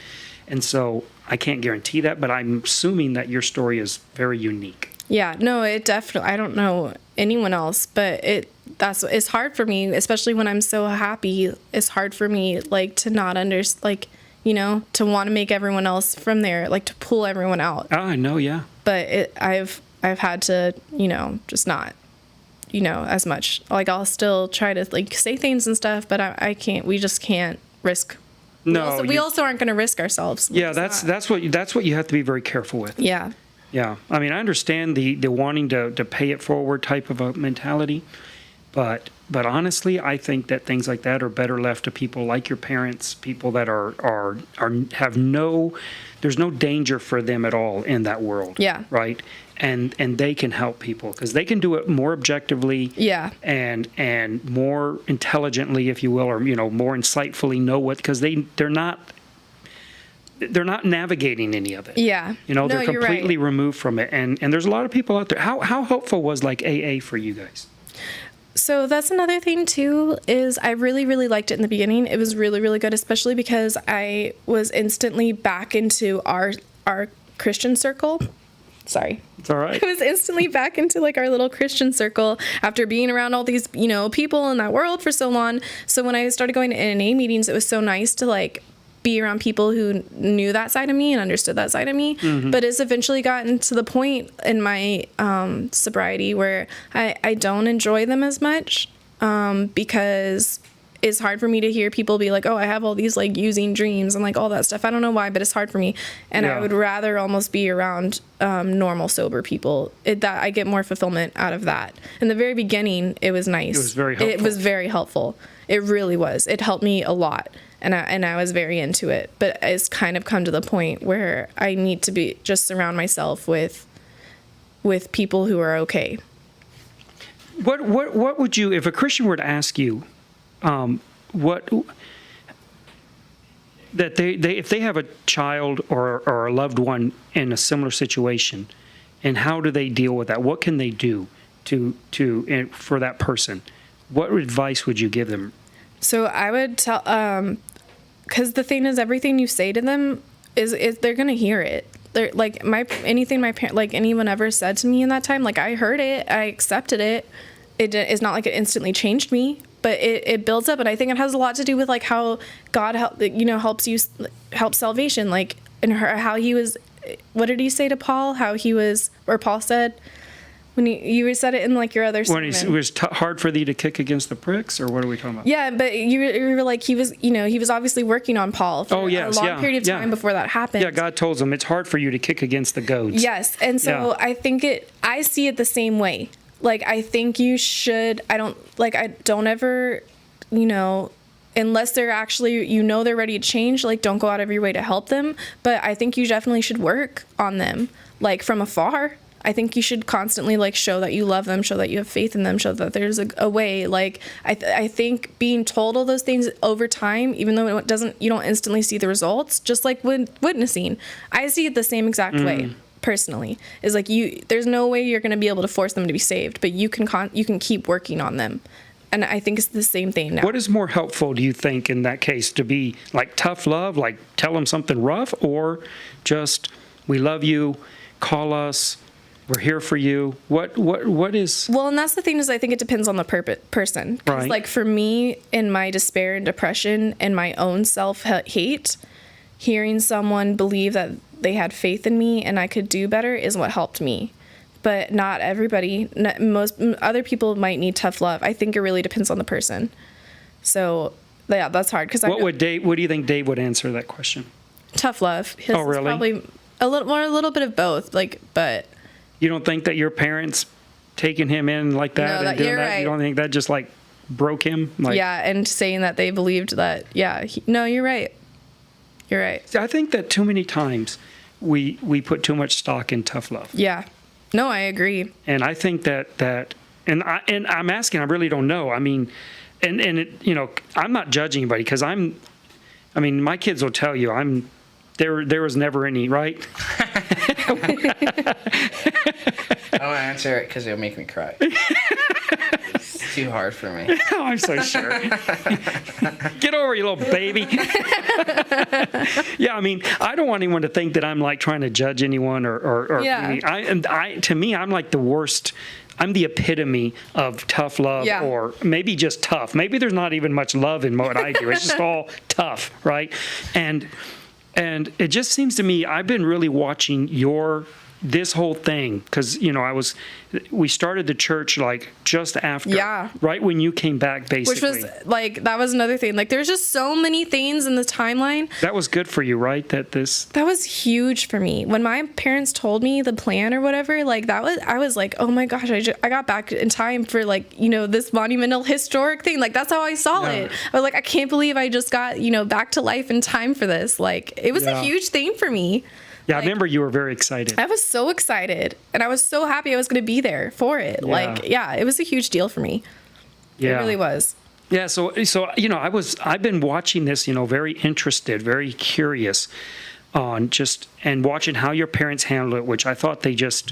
And so I can't guarantee that, but I'm assuming that your story is very unique. Yeah, no, it definitely, I don't know anyone else, but it's hard for me, especially when I'm so happy. It's hard for me, like, to not to want to make everyone else from there, like, to pull everyone out. Oh, I know, yeah. But I've had to, just not, as much. Like, I'll still try to, like, say things and stuff, but I can't, we just can't risk. No, we also aren't going to risk ourselves. Yeah, that's what you have to be very careful with. Yeah. Yeah. I mean, I understand the wanting to pay it forward type of a mentality, but honestly, I think that things like that are better left to people like your parents, people that there's no danger for them at all in that world. Yeah. Right? And they can help people because they can do it more objectively. Yeah. And more intelligently, if you will, or more insightfully know because they're not navigating any of it. Yeah. They're completely removed from it. And there's a lot of people out there. How helpful was like AA for you guys? So that's another thing too, is I really, really liked it in the beginning. It was really, really good, especially because I was instantly back into our Christian circle. Sorry. It's all right. I was instantly back into like our little Christian circle after being around all these, people in that world for so long. So when I started going to NNA meetings, it was so nice to like be around people who knew that side of me and understood that side of me. Mm-hmm. But it's eventually gotten to the point in my sobriety where I don't enjoy them as much because it's hard for me to hear people be like, oh, I have all these like using dreams and like all that stuff. I don't know why, but it's hard for me. And I would rather almost be around normal, sober people. That I get more fulfillment out of that. In the very beginning, it was nice. It was very helpful. It was very helpful. It really was. It helped me a lot. And I was very into it. But it's kind of come to the point where I need to just surround myself with people who are okay. What would you, if a Christian were to ask you, if they have a child or a loved one in a similar situation, and how do they deal with that? What can they do for that person? What advice would you give them? So I would tell, because the thing is, everything you say to them is they're gonna hear it. They're like anything my parent, like anyone ever said to me in that time, like I heard it, I accepted it. It's not like it instantly changed me, but it builds up, and I think it has a lot to do with like how God helps salvation, like and how he was what did he say to Paul? How he was, or Paul said, when you said it in like your other When sermon. it was hard for thee to kick against the pricks, or what are we talking about? Yeah, but you were like, he was obviously working on Paul for a long period of time before that happened. Yeah, God told him it's hard for you to kick against the goads. Yes, and so I see it the same way. Like, I think you should, I don't ever, unless they're actually, they're ready to change, like, don't go out of your way to help them. But I think you definitely should work on them, like, from afar. I think you should constantly, like, show that you love them, show that you have faith in them, show that there's a way. Like, I think being told all those things over time, even though you don't instantly see the results, just like with witnessing, I see it the same exact way. Personally, is like, there's no way you're going to be able to force them to be saved, but you can keep working on them. And I think it's the same thing now. What is more helpful, do you think, in that case, to be like tough love, like tell them something rough, or just, we love you, call us, we're here for you? What is? Well, and that's the thing, is I think it depends on the person. 'Cause, Right. like, for me, in my despair and depression and my own self-hate, hearing someone believe that they had faith in me and I could do better is what helped me. But not everybody. Most other people might need tough love. I think it really depends on the person. So, yeah, that's hard. Because What do you think Dave would answer that question? Tough love. His Oh, really? is probably a little bit of both. Like, but You don't think that your parents taking him in like that No, and doing you're that, right. you don't think that just like broke him? Like, yeah, and saying that they believed that. Yeah, no, you're right. You're right. I think that too many times we put too much stock in tough love. Yeah. No, I agree. And I think that I'm asking, I really don't know. I mean, and it, I'm not judging anybody, because my kids will tell you there was never any, right? I don't want to answer it because it'll make me cry. It's too hard for me. Oh, I'm so sure. Get over it, you little baby. Yeah, I mean, I don't want anyone to think that I'm like trying to judge anyone or Yeah. to me, I'm like the worst. I'm the epitome of tough love, Yeah. or maybe just tough. Maybe there's not even much love in what I do. It's just all tough, right? And it just seems to me, I've been really watching this whole thing, because we started the church like just after, right when you came back, basically. Which was like, that was another thing. Like, there's just so many things in the timeline. That was good for you, right? That was huge for me. When my parents told me the plan or whatever, like, I was like, oh my gosh, I got back in time for, like, this monumental historic thing. Like, that's how I saw it. I was like, I can't believe I just got, back to life in time for this. Like, it was a huge thing for me. Yeah, I remember you were very excited. I was so excited, and I was so happy I was going to be there for it. Yeah. It was a huge deal for me. Yeah. It really was. Yeah, so I've been watching this, very interested, very curious on and watching how your parents handled it, which I thought as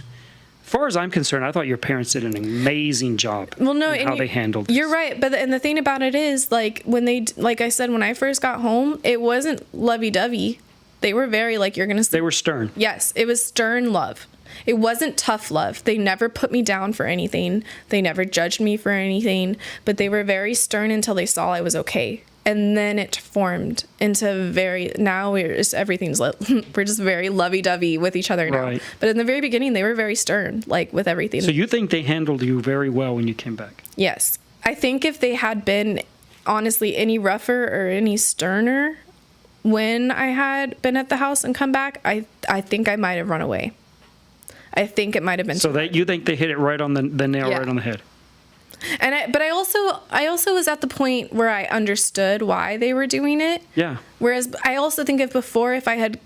far as I'm concerned, I thought your parents did an amazing job. Well, no, in how they handled this. You're right, but the thing about it is, like, like I said, when I first got home, it wasn't lovey-dovey. They were very, like, you're going to... They were stern. Yes, it was stern love. It wasn't tough love. They never put me down for anything. They never judged me for anything. But they were very stern until they saw I was okay. And then it formed into now we're just, we're just very lovey-dovey with each other now. Right. But in the very beginning, they were very stern, like, with everything. So you think they handled you very well when you came back? Yes. I think if they had been, honestly, any rougher or any sterner when I had been at the house and come back, I think I might have run away. I think it might have been. So you think they hit it right on the nail, Yeah. right on the head? But I also was at the point where I understood why they were doing it. Yeah. Whereas I also think if I had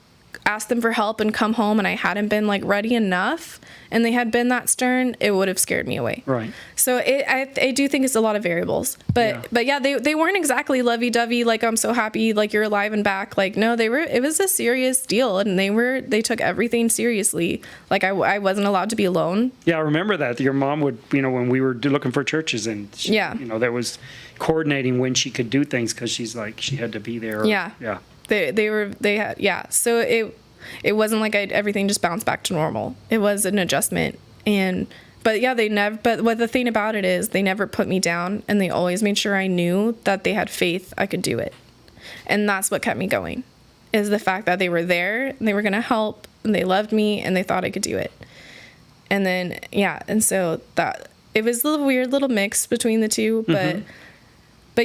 asked them for help and come home and I hadn't been, like, ready enough and they had been that stern, it would have scared me away. Right. So I do think it's a lot of variables. But they weren't exactly lovey-dovey, like, I'm so happy, like, you're alive and back. Like, no, it was a serious deal, and they took everything seriously. Like, I wasn't allowed to be alone. Yeah, I remember that. Your mom would, when we were looking for churches, and she, there was coordinating when she could do things, because she's like, she had to be there. Yeah. Yeah. So it wasn't like everything just bounced back to normal. It was an adjustment. But the thing about it is they never put me down, and they always made sure I knew that they had faith I could do it. And that's what kept me going, is the fact that they were there, and they were going to help, and they loved me and they thought I could do it. And then, yeah. And so that, it was a weird little mix between the two, but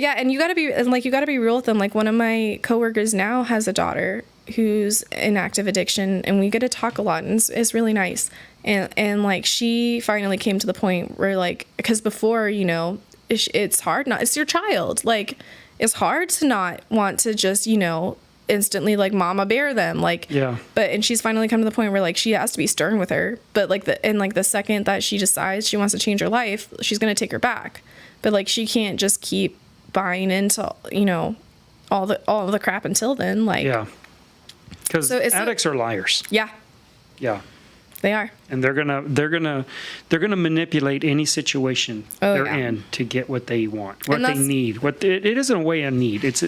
yeah. And you gotta be real with them. Like, one of my coworkers now has a daughter who's in active addiction, and we get to talk a lot, and it's really nice. And like, she finally came to the point where, like, because before, you know, it's hard not, it's your child. Like, it's hard to not want to just, you know, instantly like mama bear them, like, Yeah. But, and she's finally come to the point where, like, she has to be stern with her, but like the second that she decides she wants to change her life, she's gonna take her back. But like, she can't just keep buying into, you know, all the crap until then, like. Yeah. Because addicts are liars. Yeah, Yeah. they are. And they're gonna manipulate any situation they're in to get what they want, what they need. It isn't a way of need. It's,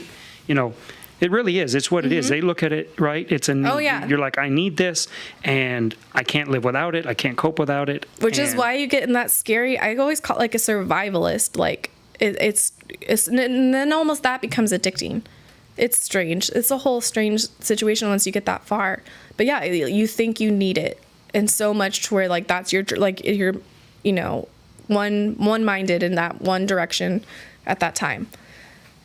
you know, it really is. It's what it is. They look at it, right? It's a need. Oh, yeah. You're like, I need this, and I can't live without it. I can't cope without it. Which is why you get in that scary, I always call it like a survivalist. Like, it's and then almost that becomes addicting. It's strange. It's a whole strange situation once you get that far. But yeah, you think you need it, and so much to where, like, that's your, like, you're, you know, one-minded in that one direction at that time.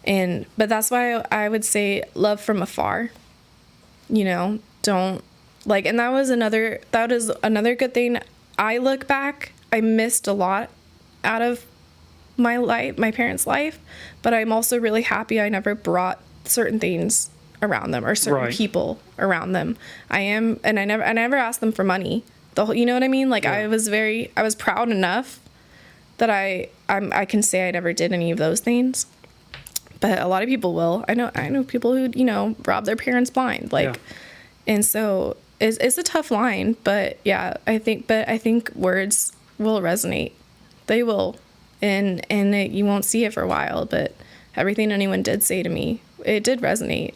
But that's why I would say love from afar. You know, don't, like, and that is another good thing. I look back, I missed a lot out of my life, my parents' life, but I'm also really happy I never brought certain things around them or certain people around them. And I never asked them for money. You know what I mean? Like, I was proud enough that I can say I never did any of those things. But a lot of people will. I know people who, you know, rob their parents blind, like, and so it's a tough line. But yeah, I think words will resonate. They will, and you won't see it for a while. But everything anyone did say to me, it did resonate.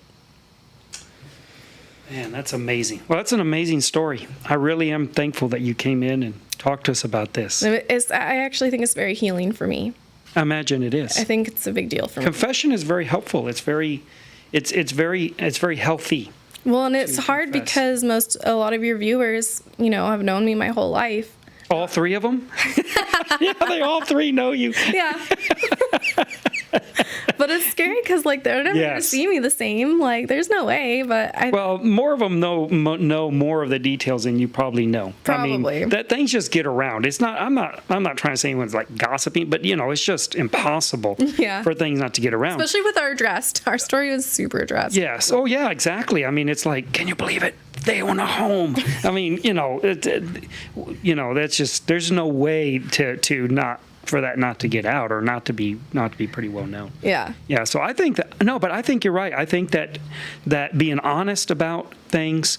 Man, that's amazing. Well, that's an amazing story. I really am thankful that you came in and talked to us about this. I actually think it's very healing for me. I imagine it is. I think it's a big deal for me. Confession is very helpful. It's very healthy. Well, and it's hard because a lot of your viewers, you know, have known me my whole life. All three of them? Yeah, they all three know you. Yeah. But it's scary because, like, they're never going to see me the same. Like, there's no way, but Well, more of them know more of the details than you probably know. Probably. I mean, that things just get around. It's not, I'm not trying to say anyone's, like, gossiping, but, you know, it's just impossible for things not to get around. Especially with our dressed. Our story was super dressed. Yes. Oh, yeah, exactly. I mean, it's like, can you believe it? They own a home. I mean, you know, that's just, there's no way to not, for that not to get out or not to be pretty well known. Yeah. Yeah. So I think but I think you're right. I think that being honest about things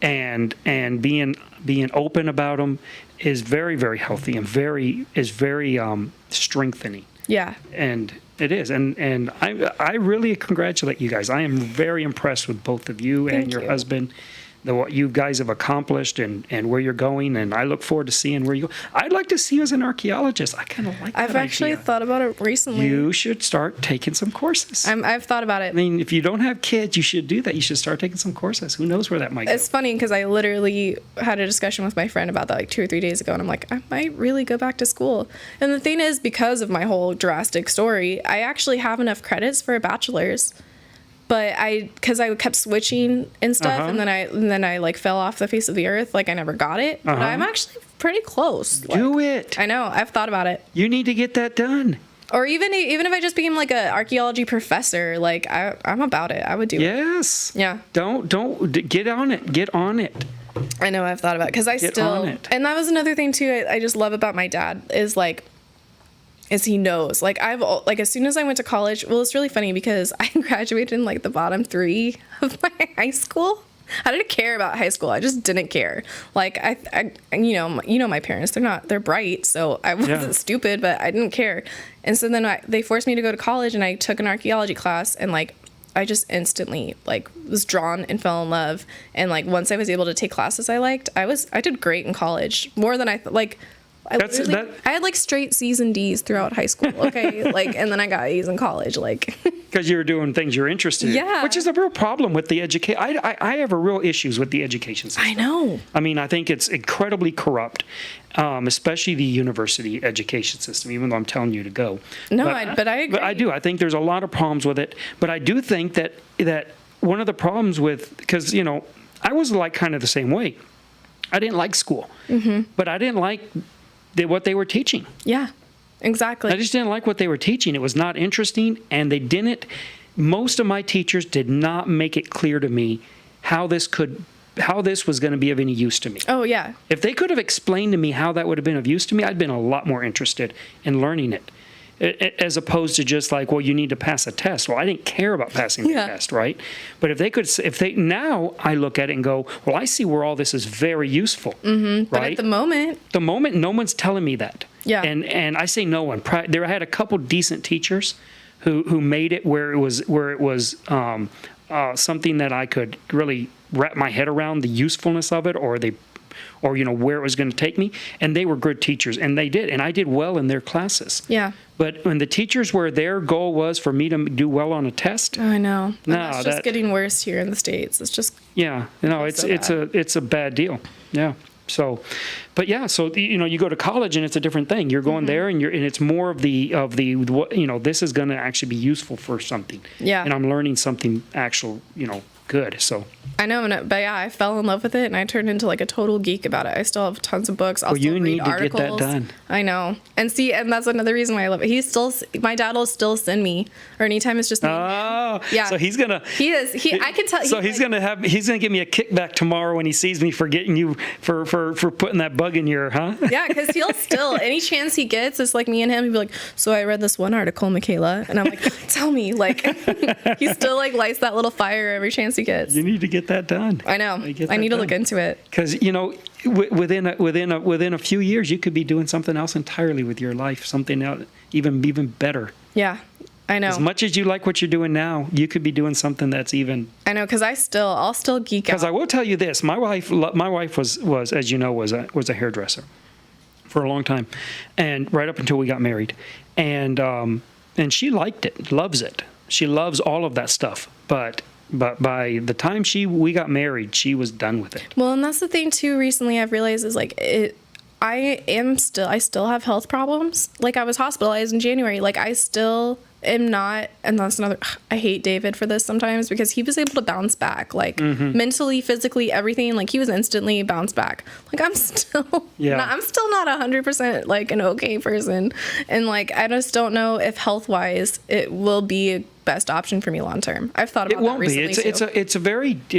and being open about them is very, very healthy and very strengthening. Yeah. And it is. And I really congratulate you guys. I am very impressed with both of you and your husband. What you guys have accomplished and where you're going, and I look forward to seeing where you go. I'd like to see you as an archaeologist. I kind of like that I've actually idea. thought about it recently. You should start taking some courses. I've thought about it. I mean, if you don't have kids, you should do that. You should start taking some courses. Who knows where that might go? It's funny because I literally had a discussion with my friend about that like 2 or 3 days ago, and I'm like, I might really go back to school. And the thing is, because of my whole drastic story, I actually have enough credits for a bachelor's. But because I kept switching and stuff, and then I like fell off the face of the earth, like I never got it. But I'm actually pretty close. Do it. I know. I've thought about it. You need to get that done. Or even if I just became like an archaeology professor, like I'm about it. I would do it. Yes. Yeah. Don't get on it. Get on it. I know. I've thought about it because and that was another thing too. I just love about my dad is he knows. Like as soon as I went to college, well, it's really funny because I graduated in like the bottom 3 of my high school. I didn't care about high school. I just didn't care. Like I you know my parents, they're bright, so I wasn't stupid, but I didn't care. And so then they forced me to go to college, and I took an archaeology class, and like I just instantly like was drawn and fell in love. And like once I was able to take classes I liked, I did great in college, more than I had like straight C's and D's throughout high school. Okay, like, and then I got A's in college. Like, because you were doing things you're interested in. Yeah. Which is a real problem with the education. I have a real issues with the education system. I know. I mean, I think it's incredibly corrupt, especially the university education system, even though I'm telling you to go. No, but I agree. But I do. I think there's a lot of problems with it. But I do think that one of the problems with, because, you know, I was like kind of the same way. I didn't like school, but I didn't like what they were teaching. Yeah, exactly. I just didn't like what they were teaching. It was not interesting, and most of my teachers did not make it clear to me how this was going to be of any use to me. Oh, yeah. If they could have explained to me how that would have been of use to me, I'd been a lot more interested in learning it. As opposed to just like, well, you need to pass a test. Well, I didn't care about passing the test, right? But now I look at it and go, well, I see where all this is very useful, right? But at the moment, no one's telling me that. Yeah. And I say no one. I had a couple decent teachers who made it where it was something that I could really wrap my head around the usefulness of it, or you know, where it was going to take me. And they were good teachers, and they did. And I did well in their classes. Yeah. But when the teachers where their goal was for me to do well on a test. Oh, I know. No, that's just getting worse here in the States. It's just. Yeah. No, it's a bad deal. Yeah. So, but yeah, so, you know, you go to college and it's a different thing. You're going there and it's more of the, you know, this is going to actually be useful for something. Yeah. And I'm learning something actual, you know, good. So I know, but yeah, I fell in love with it and I turned into like a total geek about it. I still have tons of books. I'll still read articles. Get that done. I know. And that's another reason why I love it. My dad will still send me, or anytime it's just me. Oh, yeah. So he's gonna. I can tell. So he's gonna give me a kickback tomorrow when he sees me for getting you for putting that bug in your, huh? Yeah, because he'll still, any chance he gets, it's like me and him, he'll be like, so I read this one article, Mikayla, and I'm like, tell me, like, he still like lights that little fire every chance he gets. You need to get that done. I know. I need to look into it. Because, you know, within a few years, you could be doing something else entirely with your life, something else even better. Yeah, I know. As much as you like what you're doing now, you could be doing something that's even. I know, because I'll still geek out. Because I will tell you this, my wife was, as you know, was a hairdresser for a long time, and right up until we got married, and she liked it, loves it. She loves all of that stuff, but by the time we got married, she was done with it. Well, and that's the thing too. Recently, I've realized is like I still have health problems. Like I was hospitalized in January. Like I still am not, and that's another. I hate David for this sometimes because he was able to bounce back, like mentally, physically, everything. Like he was instantly bounced back. Like I'm still, I'm still not 100% like an okay person, and like I just don't know if health wise it will be a best option for me long term. I've thought about that recently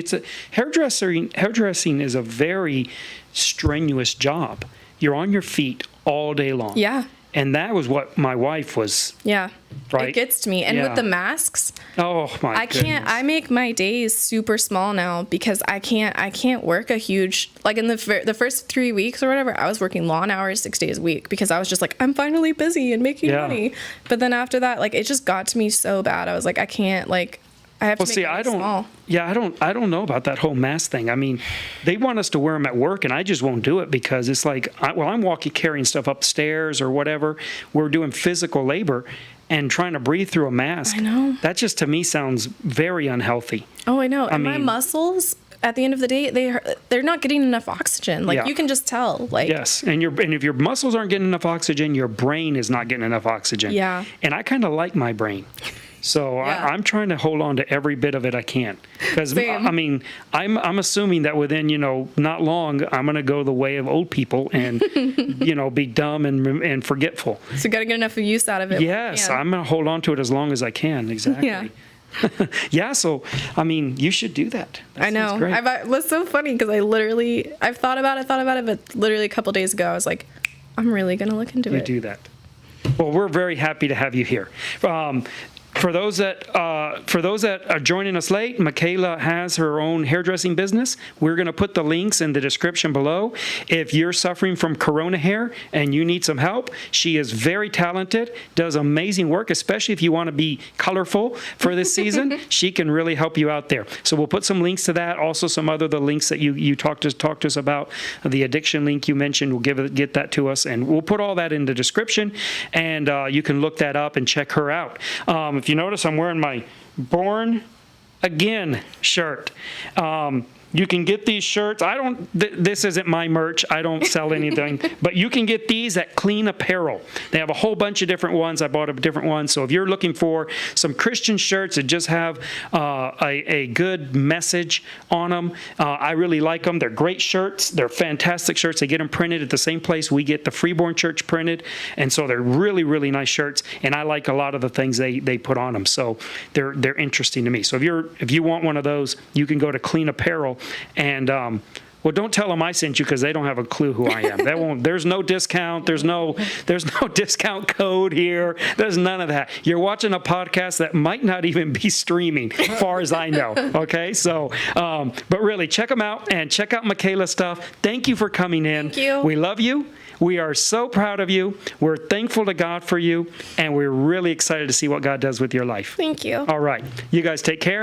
too. Hairdressing is a very strenuous job. You're on your feet all day long. Yeah. And that was what my wife was. Yeah. Right. It gets to me. And with the masks, oh my goodness. I make my days super small now because I can't work a huge, like in the first 3 weeks or whatever, I was working long hours 6 days a week because I was just like, I'm finally busy and making money. But then after that, like it just got to me so bad. I was like, I can't, like, I have to make it small. Yeah, I don't know about that whole mask thing. I mean, they want us to wear them at work, and I just won't do it because it's like, I'm carrying stuff upstairs or whatever. We're doing physical labor and trying to breathe through a mask. I know. That just to me sounds very unhealthy. Oh, I know. And my muscles, at the end of the day, they're not getting enough oxygen. Like you can just tell. Like yes, and if your muscles aren't getting enough oxygen, your brain is not getting enough oxygen. Yeah. And I kind of like my brain. So I'm trying to hold on to every bit of it I can, because I mean I'm assuming that within not long I'm going to go the way of old people and be dumb and forgetful. So you got to get enough use out of it. Yes, I'm going to hold on to it as long as I can. Exactly. Yeah. Yeah. So I mean, you should do that. I know. It was so funny because I've thought about it, but literally a couple days ago I was like, I'm really going to look into it. You do that. Well, we're very happy to have you here. For those that are joining us late, Mikayla has her own hairdressing business. We're going to put the links in the description below. If you're suffering from corona hair and you need some help, she is very talented, does amazing work, especially if you want to be colorful for this season. She can really help you out there. So we'll put some links to that. Also, some other the links that you talked to us about. The addiction link you mentioned, we'll get that to us, and we'll put all that in the description, and you can look that up and check her out. If you notice, I'm wearing my Born Again shirt. You can get these shirts. This isn't my merch. I don't sell anything. But you can get these at Clean Apparel. They have a whole bunch of different ones. I bought a different one. So if you're looking for some Christian shirts that just have a good message on them, I really like them. They're great shirts. They're fantastic shirts. They get them printed at the same place we get the Freeborn Church printed. And so they're really, really nice shirts. And I like a lot of the things they put on them. So they're interesting to me. So if you want one of those, you can go to Clean Apparel. And well, don't tell them I sent you, because they don't have a clue who I am. There's no discount. There's no discount code here. There's none of that. You're watching a podcast that might not even be streaming, as far as I know. Okay, so but really, check them out and check out Mikayla's stuff. Thank you for coming in. Thank you. We love you. We are so proud of you. We're thankful to God for you, and we're really excited to see what God does with your life. Thank you. All right, you guys take care.